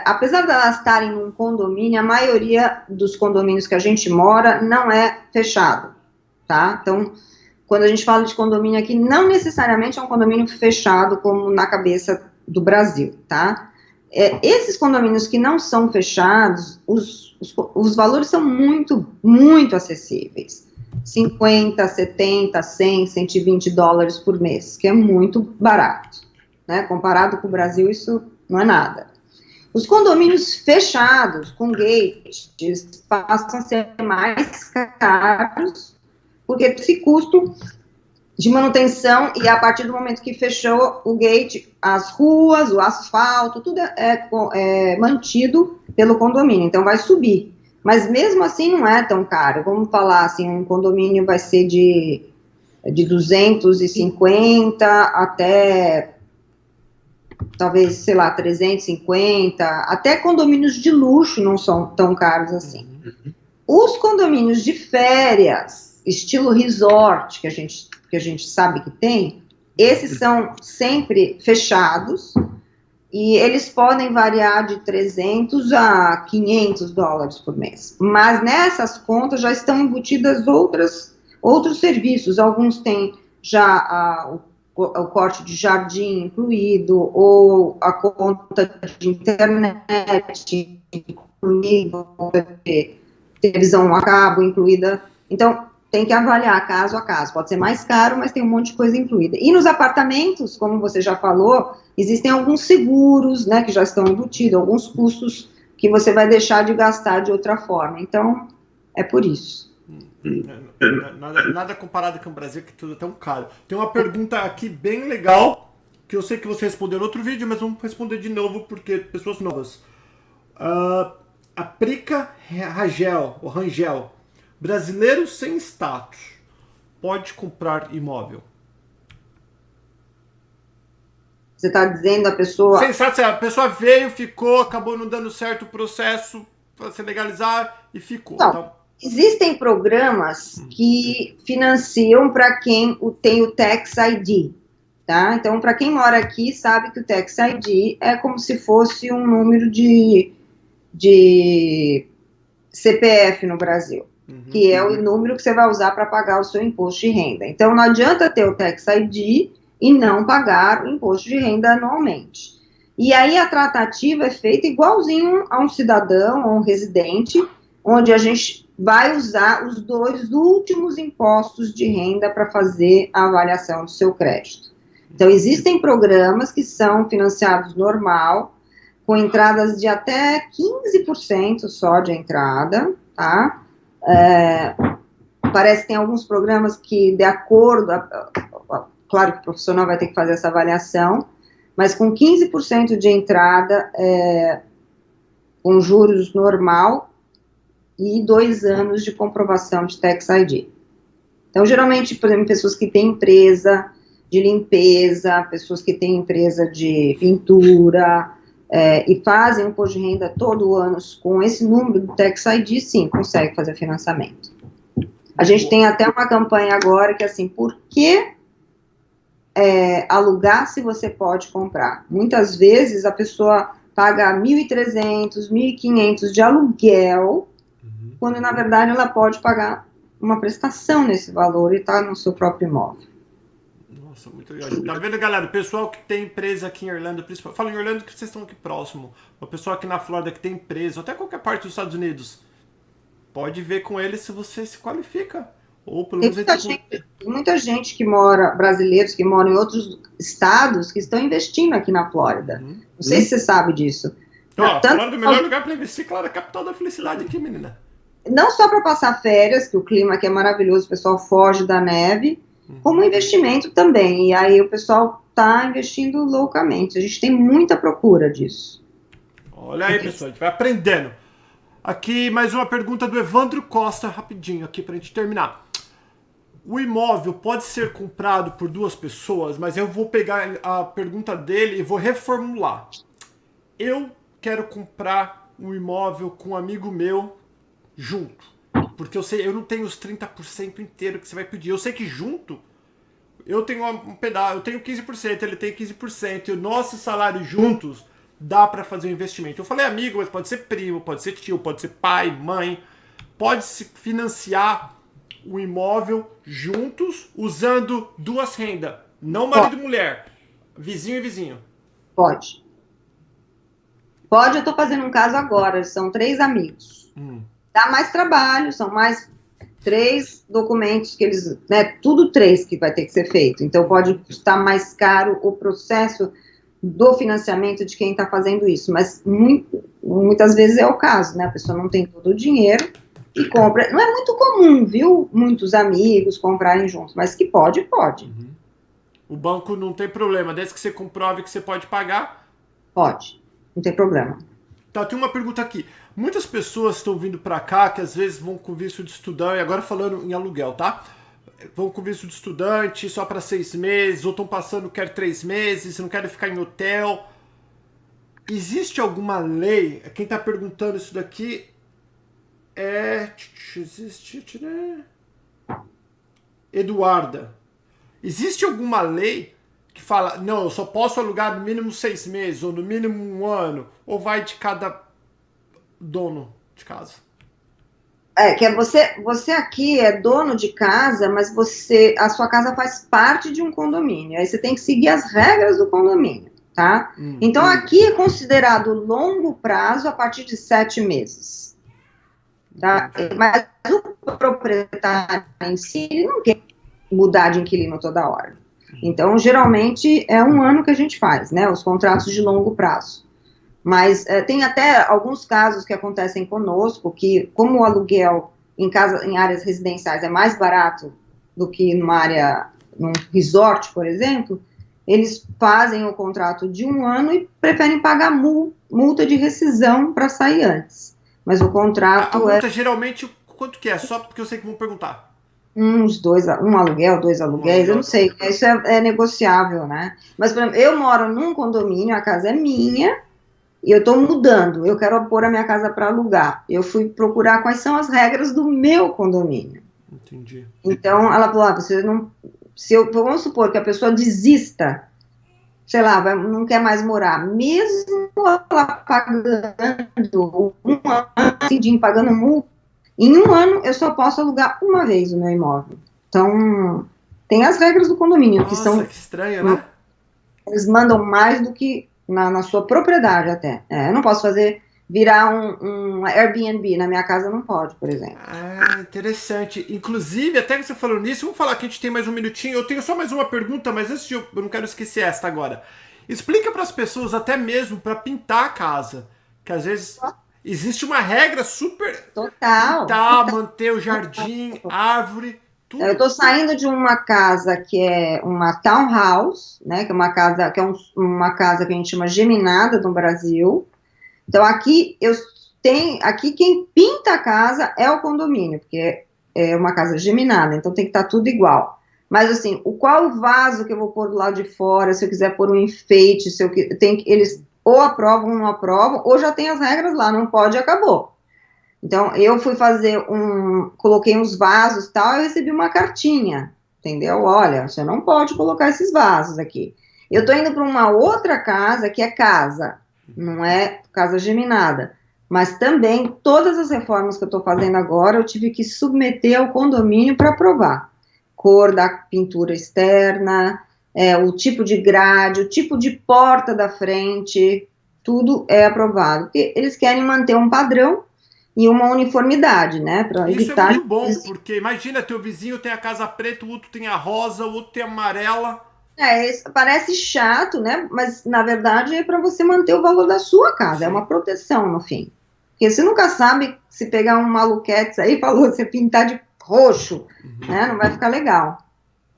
apesar de elas estarem num condomínio, a maioria dos condomínios que a gente mora não é fechado, tá? Então, quando a gente fala de condomínio aqui, não necessariamente é um condomínio fechado como na cabeça do Brasil, tá? Esses condomínios que não são fechados, os valores são muito, muito acessíveis. 50, 70, 100, 120 dólares por mês, que é muito barato, né? Comparado com o Brasil, isso não é nada. Os condomínios fechados, com gates, passam a ser mais caros, porque esse custo de manutenção, e a partir do momento que fechou o gate, as ruas, o asfalto, tudo é mantido pelo condomínio, então vai subir. Mas mesmo assim não é tão caro. Vamos falar assim, um condomínio vai ser de 250 até, talvez, sei lá, 350, até condomínios de luxo não são tão caros assim. Os condomínios de férias, estilo resort, que a gente sabe que tem, esses são sempre fechados, e eles podem variar de 300 a 500 dólares por mês. Mas nessas contas já estão embutidas outros serviços. Alguns têm já o corte de jardim incluído, ou a conta de internet incluída, televisão a cabo incluída. Então, tem que avaliar caso a caso. Pode ser mais caro, mas tem um monte de coisa incluída. E nos apartamentos, como você já falou, existem alguns seguros, né, que já estão embutidos, alguns custos que você vai deixar de gastar de outra forma. Então, é por isso. Nada comparado com o Brasil, que tudo é tão caro. Tem uma pergunta aqui bem legal, que eu sei que você respondeu no outro vídeo, mas vamos responder de novo, porque pessoas novas. A Prica Rangel. Brasileiro sem status pode comprar imóvel? Você está dizendo a pessoa... Sem status, a pessoa veio, ficou, acabou não dando certo o processo para se legalizar e ficou. Então, existem programas que financiam para quem tem o Tax ID, tá? Então, para quem mora aqui, sabe que o Tax ID é como se fosse um número de CPF no Brasil. Que é o número que você vai usar para pagar o seu imposto de renda. Então, não adianta ter o Tax ID e não pagar o imposto de renda anualmente. E aí, a tratativa é feita igualzinho a um cidadão, a um residente, onde a gente vai usar os 2 últimos impostos de renda para fazer a avaliação do seu crédito. Então, existem programas que são financiados normal, com entradas de até 15% só de entrada, tá? Parece que tem alguns programas que, de acordo, claro que o profissional vai ter que fazer essa avaliação, mas com 15% de entrada, com juros normal, e 2 anos de comprovação de Tax ID. Então, geralmente, por exemplo, pessoas que têm empresa de limpeza, pessoas que têm empresa de pintura, e fazem um imposto de renda todo ano com esse número do Tax ID, sim, consegue fazer financiamento. A gente tem até uma campanha agora que é assim, por que alugar se você pode comprar? Muitas vezes a pessoa paga 1.300, 1.500 de aluguel, quando na verdade ela pode pagar uma prestação nesse valor e está no seu próprio imóvel. Nossa, muito legal. Tá vendo, galera? O pessoal que tem empresa aqui em Orlando, principalmente. Fala em Orlando que vocês estão aqui próximo. O pessoal aqui na Flórida que tem empresa, ou até qualquer parte dos Estados Unidos, pode ver com eles se você se qualifica. Ou pelo menos muita gente que mora, brasileiros que moram em outros estados, que estão investindo aqui na Flórida. Não sei se você sabe disso. A Flórida é o melhor lugar para investir, claro, é a capital da felicidade aqui, menina. Não só para passar férias, que o clima aqui é maravilhoso, o pessoal foge da neve, como investimento também. E aí o pessoal está investindo loucamente. A gente tem muita procura disso. Olha aí, pessoal, a gente vai aprendendo. Aqui mais uma pergunta do Evandro Costa, rapidinho aqui pra gente terminar. O imóvel pode ser comprado por duas pessoas, mas eu vou pegar a pergunta dele e vou reformular. Eu quero comprar um imóvel com um amigo meu junto, porque eu não tenho os 30% inteiro que você vai pedir. Eu sei que junto eu tenho um pedaço, eu tenho 15%, ele tem 15%, e o nosso salário juntos dá para fazer um investimento. Eu falei amigo, mas pode ser primo, pode ser tio, pode ser pai, mãe. Pode se financiar o imóvel juntos, usando duas rendas. Não marido e mulher, vizinho e vizinho. Pode. Pode, eu tô fazendo um caso agora, são 3 amigos. Dá mais trabalho, são mais 3 documentos que eles, né, tudo 3 que vai ter que ser feito. Então pode custar mais caro o processo do financiamento de quem está fazendo isso, mas muitas vezes é o caso, né, a pessoa não tem todo o dinheiro e compra, não é muito comum, viu, muitos amigos comprarem juntos, mas que pode. O banco não tem problema, desde que você comprove que você pode pagar? Pode, não tem problema. Tá, tem uma pergunta aqui, muitas pessoas estão vindo para cá, que às vezes vão com visto de estudante, agora falando em aluguel, tá? Vão com visto de estudante só para 6 meses, ou estão passando, quer 3 meses, não querem ficar em hotel. Existe alguma lei? Quem está perguntando isso daqui existe, né? Eduarda. Existe alguma lei que fala, não, eu só posso alugar no mínimo 6 meses, ou no mínimo 1 ano, ou vai de cada dono de casa? Que é você aqui é dono de casa, mas a sua casa faz parte de um condomínio. Aí você tem que seguir as regras do condomínio, tá? Então aqui é considerado longo prazo a partir de 7 meses. Tá? Mas o proprietário em si, ele não quer mudar de inquilino toda hora. Então, geralmente, é 1 ano que a gente faz, né? Os contratos de longo prazo. Mas tem até alguns casos que acontecem conosco, que como o aluguel em áreas residenciais é mais barato do que num resort, por exemplo, eles fazem o contrato de 1 ano e preferem pagar multa de rescisão para sair antes. Mas o contrato a multa geralmente, quanto que é? Só porque eu sei que vão perguntar. Um aluguel, 2 aluguéis, eu não sei, isso é negociável, né? Mas, por exemplo, eu moro num condomínio, a casa é minha, e eu estou mudando, eu quero pôr a minha casa para alugar. Eu fui procurar quais são as regras do meu condomínio. Entendi. Então, ela falou, você não... vamos supor que a pessoa desista, sei lá, não quer mais morar, mesmo ela pagando 1 ano, pagando multa, em 1 ano eu só posso alugar uma vez o meu imóvel. Então, tem as regras do condomínio. Nossa, que estranho, né? Eles mandam mais do que na sua propriedade até. Eu não posso virar um Airbnb na minha casa, não pode, por exemplo. Interessante. Inclusive, até que você falou nisso, vamos falar que a gente tem mais um minutinho. Eu tenho só mais uma pergunta, mas antes eu não quero esquecer esta agora. Explica para as pessoas, até mesmo para pintar a casa, que às vezes existe uma regra super... Total. Manter o jardim, árvore... Tudo. Eu estou saindo de uma casa que é uma townhouse, né, que é uma casa uma casa que a gente chama geminada no Brasil. Então aqui quem pinta a casa é o condomínio, porque é uma casa geminada, então tem que estar tudo igual. Mas assim, qual vaso que eu vou pôr do lado de fora, se eu quiser pôr um enfeite, eles ou aprovam ou não aprovam, ou já tem as regras lá, não pode, acabou. Então, eu fui coloquei uns vasos e tal, eu recebi uma cartinha, entendeu? Olha, você não pode colocar esses vasos aqui. Eu tô indo para uma outra casa, que é casa não é casa geminada. Mas também, todas as reformas que eu estou fazendo agora, eu tive que submeter ao condomínio para aprovar. Cor da pintura externa, o tipo de grade, o tipo de porta da frente, tudo é aprovado. Porque eles querem manter um padrão e uma uniformidade, né? Para Isso é evitar. muito bom, porque imagina, teu vizinho tem a casa preta, o outro tem a rosa, o outro tem a amarela. Isso parece chato, né? Mas na verdade é para você manter o valor da sua casa, é uma proteção no fim. Porque você nunca sabe se pegar um maluquete aí, falou, você pintar de roxo, né? Não vai ficar legal.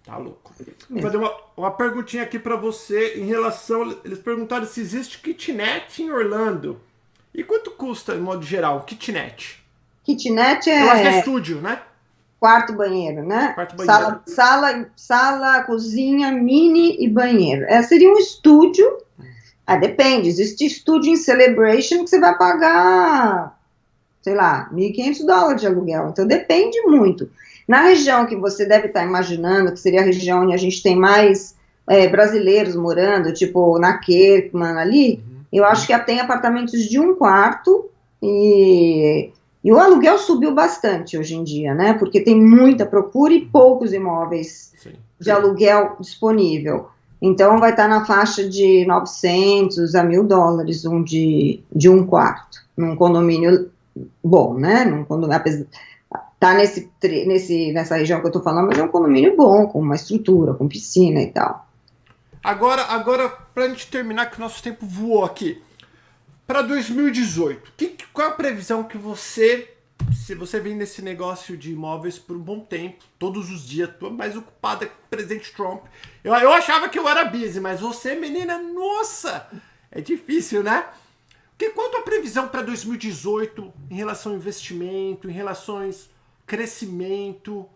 Tá louco. Vou fazer uma perguntinha aqui para você em relação. Eles perguntaram se existe kitnet em Orlando. E quanto custa, em modo geral, um kitnet? Kitnet Eu acho que é estúdio, né? Quarto, banheiro, né? Quarto, banheiro. Sala, cozinha, mini e banheiro. Seria um estúdio. Depende. Existe estúdio em Celebration que você vai pagar, sei lá, $1.500 de aluguel. Então depende muito. Na região que você deve estar imaginando, que seria a região onde a gente tem mais brasileiros morando, tipo na Kirkman ali, eu acho que tem apartamentos de um quarto e o aluguel subiu bastante hoje em dia, né? Porque tem muita procura e poucos imóveis de aluguel disponível. Então vai estar na faixa de $900 a $1.000 de um quarto, num condomínio bom, né? Num condomínio, tá nessa região que eu tô falando, mas é um condomínio bom, com uma estrutura, com piscina e tal. Agora pra gente terminar, que o nosso tempo voou aqui. Para 2018, qual é a previsão que você, se você vem nesse negócio de imóveis por um bom tempo, todos os dias, tu é mais ocupada que o presidente Trump. Eu achava que eu era busy, mas você, menina, nossa, é difícil, né? Qual a tua previsão para 2018 em relação ao investimento, em relação ao crescimento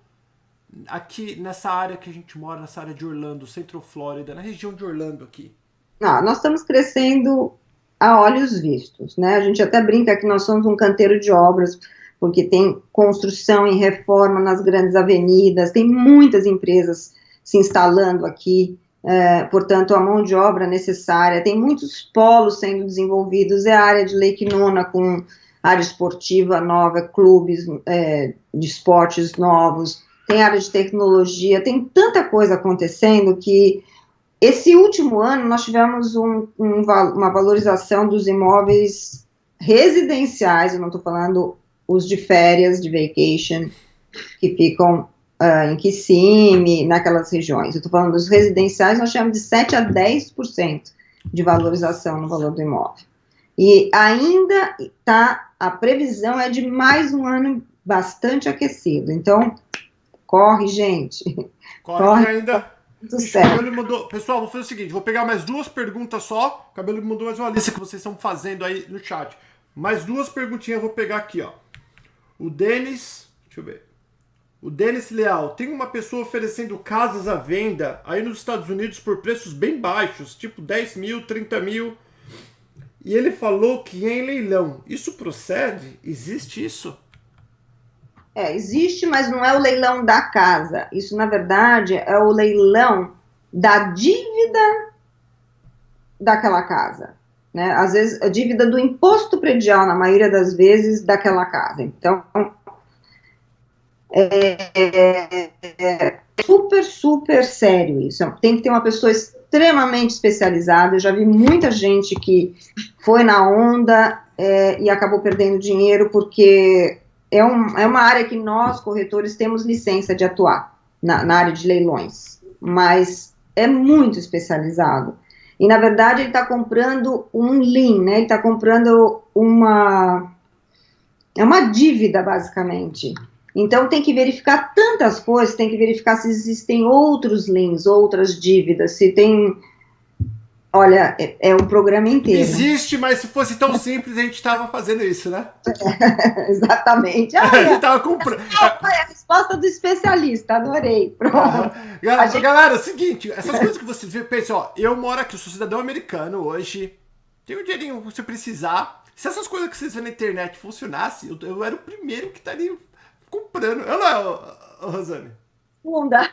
aqui nessa área que a gente mora, nessa área de Orlando, Central Florida, na região de Orlando aqui? Nós estamos crescendo a olhos vistos, né? A gente até brinca que nós somos um canteiro de obras, porque tem construção e reforma nas grandes avenidas, tem muitas empresas se instalando aqui, portanto, a mão de obra necessária, tem muitos polos sendo desenvolvidos, a área de Lake Nona com área esportiva nova, clubes de esportes novos, tem área de tecnologia, tem tanta coisa acontecendo que esse último ano nós tivemos uma valorização dos imóveis residenciais, eu não estou falando os de férias, de vacation, que ficam em Kissimmee, naquelas regiões. Eu estou falando dos residenciais, nós tivemos de 7 a 10% de valorização no valor do imóvel. E ainda a previsão é de mais um ano bastante aquecido. Então, corre, gente. Corre ainda. Bicho, o Cabelo me mandou. Pessoal, vou fazer o seguinte: vou pegar mais duas perguntas só. O Cabelo me mandou mais uma lista que vocês estão fazendo aí no chat. Mais duas perguntinhas eu vou pegar aqui, ó. O Denis. Deixa eu ver. O Denis Leal. Tem uma pessoa oferecendo casas à venda aí nos Estados Unidos por preços bem baixos, tipo 10 mil, 30 mil. E ele falou que é em leilão. Isso procede? Existe isso? Existe, mas não é o leilão da casa. Isso, na verdade, é o leilão da dívida daquela casa. Né? Às vezes, a dívida do imposto predial, na maioria das vezes, daquela casa. Então, super, super sério isso. Tem que ter uma pessoa extremamente especializada. Eu já vi muita gente que foi na onda e acabou perdendo dinheiro porque é uma área que nós, corretores, temos licença de atuar na área de leilões, mas é muito especializado. E, na verdade, ele está comprando um lien, né? Ele está comprando uma dívida, basicamente. Então, tem que verificar tantas coisas, tem que verificar se existem outros liens, outras dívidas, se tem... Olha, é um programa inteiro. Existe, mas se fosse tão simples, a gente estava fazendo isso, né? Exatamente. A gente estava comprando. Foi a resposta do especialista, adorei. Pronto. Galera, é o seguinte, essas coisas que vocês veem, pensam, ó, eu moro aqui, eu sou cidadão americano hoje, tenho um dinheirinho se precisar. Se essas coisas que vocês vêem na internet funcionassem, eu era o primeiro que estaria comprando. Eu não é, Rosane? Segunda.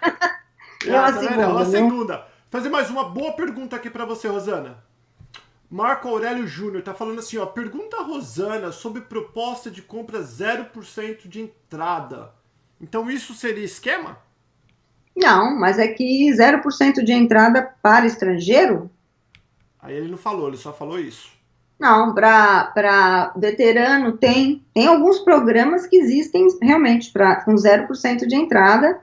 Uma segunda. Fazer mais uma boa pergunta aqui para você, Rosana. Marco Aurélio Júnior tá falando assim, ó, pergunta a Rosana sobre proposta de compra 0% de entrada. Então isso seria esquema? Não, mas é que 0% de entrada para estrangeiro? Aí ele não falou, ele só falou isso. Não, para veterano tem alguns programas que existem realmente com 0% de entrada,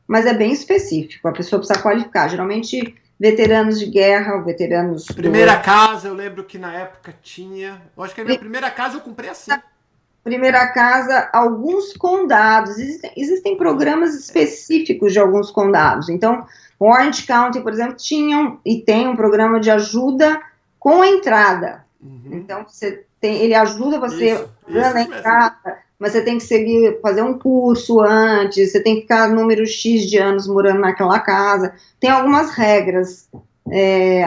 mas é bem específico, a pessoa precisa qualificar. Geralmente, veteranos de guerra, veteranos... Primeira casa, eu lembro que na época tinha... Eu acho que a minha primeira casa eu comprei assim. Primeira casa, alguns condados. Existem programas específicos de alguns condados. Então, Orange County, por exemplo, tinham e tem um programa de ajuda com a entrada. Então, ele ajuda você na entrada, mas você tem que fazer um curso antes, você tem que ficar número X de anos morando naquela casa. Tem algumas regras.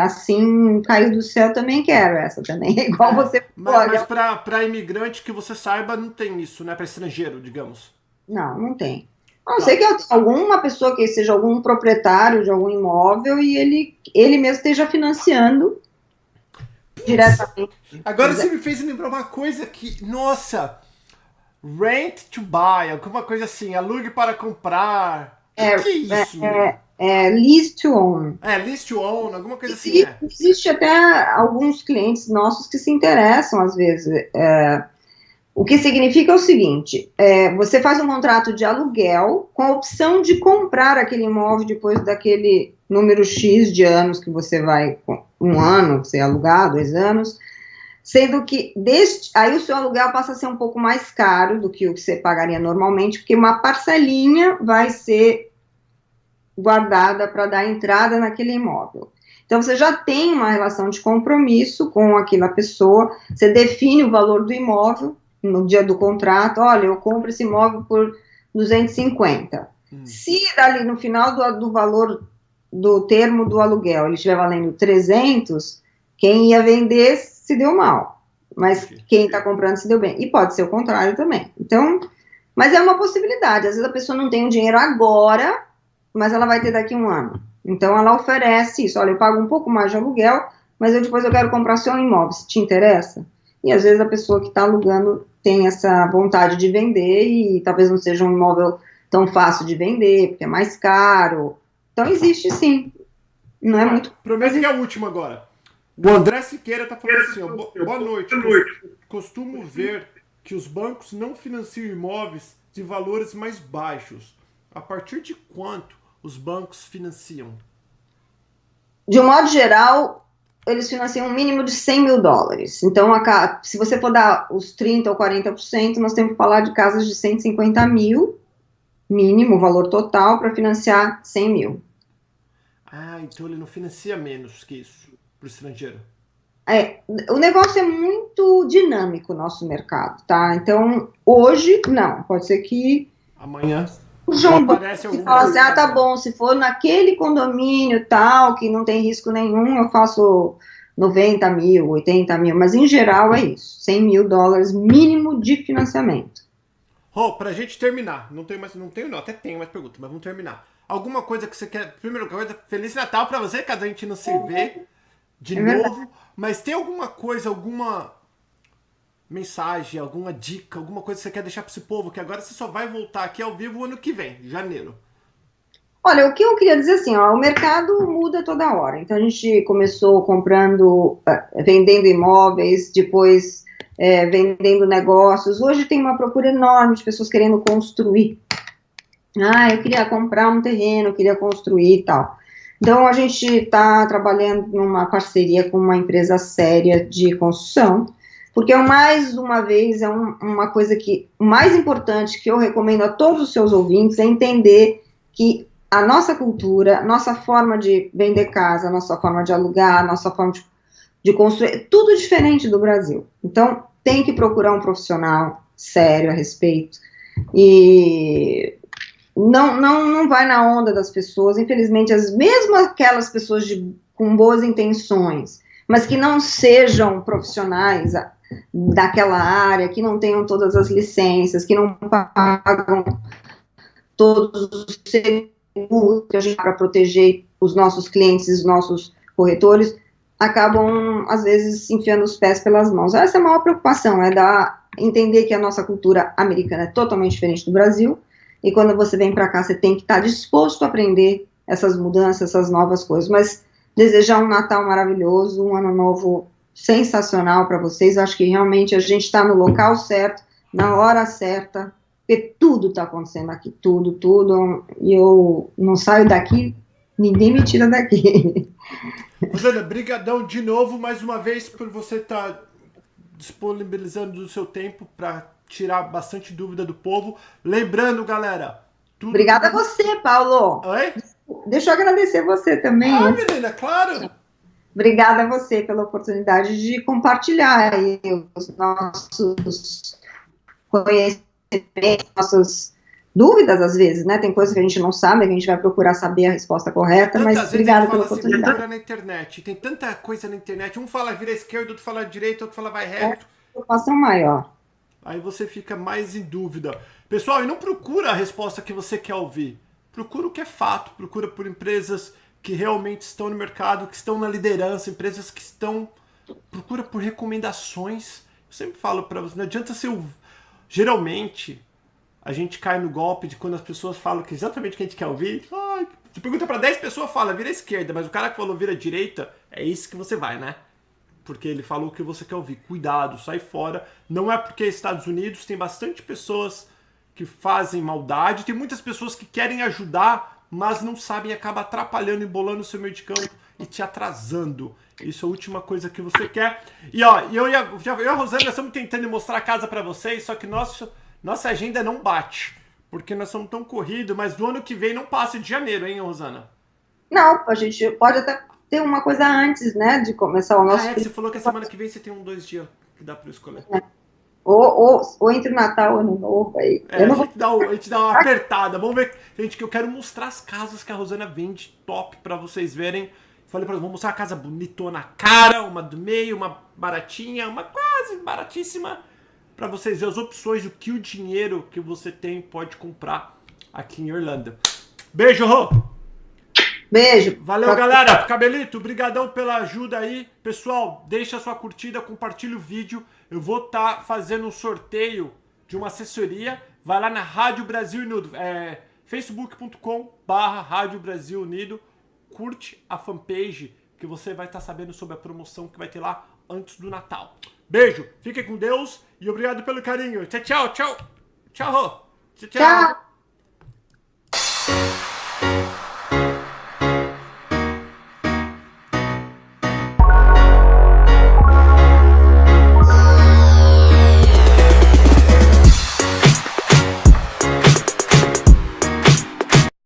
Assim, caiu do céu, também quero essa também, é igual você... Mas para imigrante que você saiba, não tem isso, né? Para estrangeiro, digamos. Não tem. A não ser que alguma pessoa que seja algum proprietário de algum imóvel e ele mesmo esteja financiando diretamente. Agora você me fez lembrar uma coisa que, nossa, rent to buy, alguma coisa assim, alugue para comprar. Que é isso? Lease to own. Lease to own, alguma coisa assim. Existe até alguns clientes nossos que se interessam, às vezes. O que significa é o seguinte, você faz um contrato de aluguel com a opção de comprar aquele imóvel depois daquele número X de anos que você vai, 1 ano, você alugar, 2 anos, sendo que aí o seu aluguel passa a ser um pouco mais caro do que o que você pagaria normalmente, porque uma parcelinha vai ser guardada para dar entrada naquele imóvel. Então, você já tem uma relação de compromisso com aquela pessoa, você define o valor do imóvel no dia do contrato, olha, eu compro esse imóvel por 250. Se ali no final do valor do termo do aluguel ele estiver valendo 300, quem ia vender se deu mal, mas quem está comprando se deu bem. E pode ser o contrário também. Então, mas é uma possibilidade. Às vezes a pessoa não tem o dinheiro agora, mas ela vai ter daqui a 1 ano. Então, ela oferece isso. Olha, eu pago um pouco mais de aluguel, mas depois eu quero comprar seu imóvel. Se te interessa? E, às vezes, a pessoa que está alugando tem essa vontade de vender e talvez não seja um imóvel tão fácil de vender, porque é mais caro. Então, existe sim. Não é muito... Prometo que é a última agora. O André Siqueira está falando assim, ó, boa noite. Costumo ver que os bancos não financiam imóveis de valores mais baixos. A partir de quanto os bancos financiam? De um modo geral, eles financiam um mínimo de 100 mil dólares. Então, se você for dar os 30% ou 40%, nós temos que falar de casas de 150 mil, mínimo, valor total, para financiar 100 mil. Então ele não financia menos que isso para o estrangeiro. O negócio é muito dinâmico, o nosso mercado, tá? Então, hoje, não. Pode ser que... Amanhã... O João fala assim, tá bom, se for naquele condomínio tal, que não tem risco nenhum, eu faço 90 mil, 80 mil, mas em geral é isso, 100 mil dólares mínimo de financiamento. Pra gente terminar, até tenho mais perguntas, mas vamos terminar. Alguma coisa que você quer, primeira coisa, Feliz Natal pra você, caso a gente não se vê de novo, mas tem alguma coisa, alguma mensagem, alguma dica, alguma coisa que você quer deixar para esse povo, que agora você só vai voltar aqui ao vivo ano que vem, janeiro? Olha, o que eu queria dizer assim, o mercado muda toda hora, então a gente começou vendendo imóveis, depois vendendo negócios, hoje tem uma procura enorme de pessoas querendo construir. Eu queria comprar um terreno, eu queria construir e tal. Então a gente está trabalhando numa parceria com uma empresa séria de construção, porque, mais uma vez, é uma coisa que, o mais importante que eu recomendo a todos os seus ouvintes é entender que a nossa cultura, nossa forma de vender casa, nossa forma de alugar, nossa forma de construir, é tudo diferente do Brasil. Então, tem que procurar um profissional sério a respeito. E não vai na onda das pessoas, infelizmente, mesmo aquelas pessoas com boas intenções, mas que não sejam profissionais daquela área, que não tenham todas as licenças, que não pagam todos os seguros que a gente para proteger os nossos clientes, os nossos corretores, acabam, às vezes, enfiando os pés pelas mãos. Essa é a maior preocupação, entender que a nossa cultura americana é totalmente diferente do Brasil, e quando você vem para cá, você tem que estar disposto a aprender essas mudanças, essas novas coisas, mas desejar um Natal maravilhoso, um Ano Novo sensacional para vocês. Eu acho que realmente a gente está no local certo, na hora certa, porque tudo está acontecendo aqui, tudo, e eu não saio daqui, ninguém me tira daqui. Rosana, brigadão de novo, mais uma vez, por você estar disponibilizando o seu tempo para tirar bastante dúvida do povo. Lembrando, galera... Obrigada a você, Paulo. Oi? Deixa eu agradecer você também. Menina, claro. Obrigada a você pela oportunidade de compartilhar aí os nossos conhecimentos, nossas dúvidas, às vezes, né? Tem coisas que a gente não sabe, que a gente vai procurar saber a resposta correta, mas obrigada pela oportunidade. Assim, na internet, tem tanta coisa na internet, um fala vira esquerda, outro fala direita, outro fala vai reto. Preocupação maior. Aí você fica mais em dúvida. Pessoal, e não procura a resposta que você quer ouvir. Procura o que é fato, procura por empresas que realmente estão no mercado, que estão na liderança, empresas que estão... Procura por recomendações. Eu sempre falo para você, não adianta ser Geralmente, a gente cai no golpe de quando as pessoas falam que exatamente o que a gente quer ouvir. Ai, você pergunta para 10 pessoas, fala, vira esquerda, mas o cara que falou vira direita, é isso que você vai, né? Porque ele falou o que você quer ouvir. Cuidado, sai fora. Não é porque Estados Unidos tem bastante pessoas que fazem maldade, tem muitas pessoas que querem ajudar, mas não sabem e acabam atrapalhando, embolando o seu meio de campo e te atrasando. Isso é a última coisa que você quer. E ó, eu e a Rosana estamos tentando mostrar a casa para vocês, só que nossa agenda não bate. Porque nós somos tão corridos, mas do ano que vem não passa de janeiro, hein, Rosana? Não, a gente pode até ter uma coisa antes, né, de começar o nosso... Você falou que a semana que vem você tem 2 dias que dá para escolher. Ou entre o Natal e o Ano Novo aí. A gente dá uma apertada. Vamos ver. Gente, que eu quero mostrar as casas que a Rosana vende top pra vocês verem. Falei pra eles, vamos mostrar uma casa bonitona, cara, uma do meio, uma baratinha, uma quase baratíssima. Pra vocês verem as opções, o dinheiro que você tem pode comprar aqui em Orlando. Beijo, Rô! Beijo. Valeu, galera. Cabelito, brigadão pela ajuda aí. Pessoal, deixa a sua curtida, compartilha o vídeo. Eu vou estar fazendo um sorteio de uma assessoria. Vai lá na Rádio Brasil Unido, facebook.com/Rádio Brasil Unido. Curte a fanpage que você vai estar sabendo sobre a promoção que vai ter lá antes do Natal. Beijo, fiquem com Deus e obrigado pelo carinho. Tchau, tchau, tchau. Tchau, Rô. Tchau.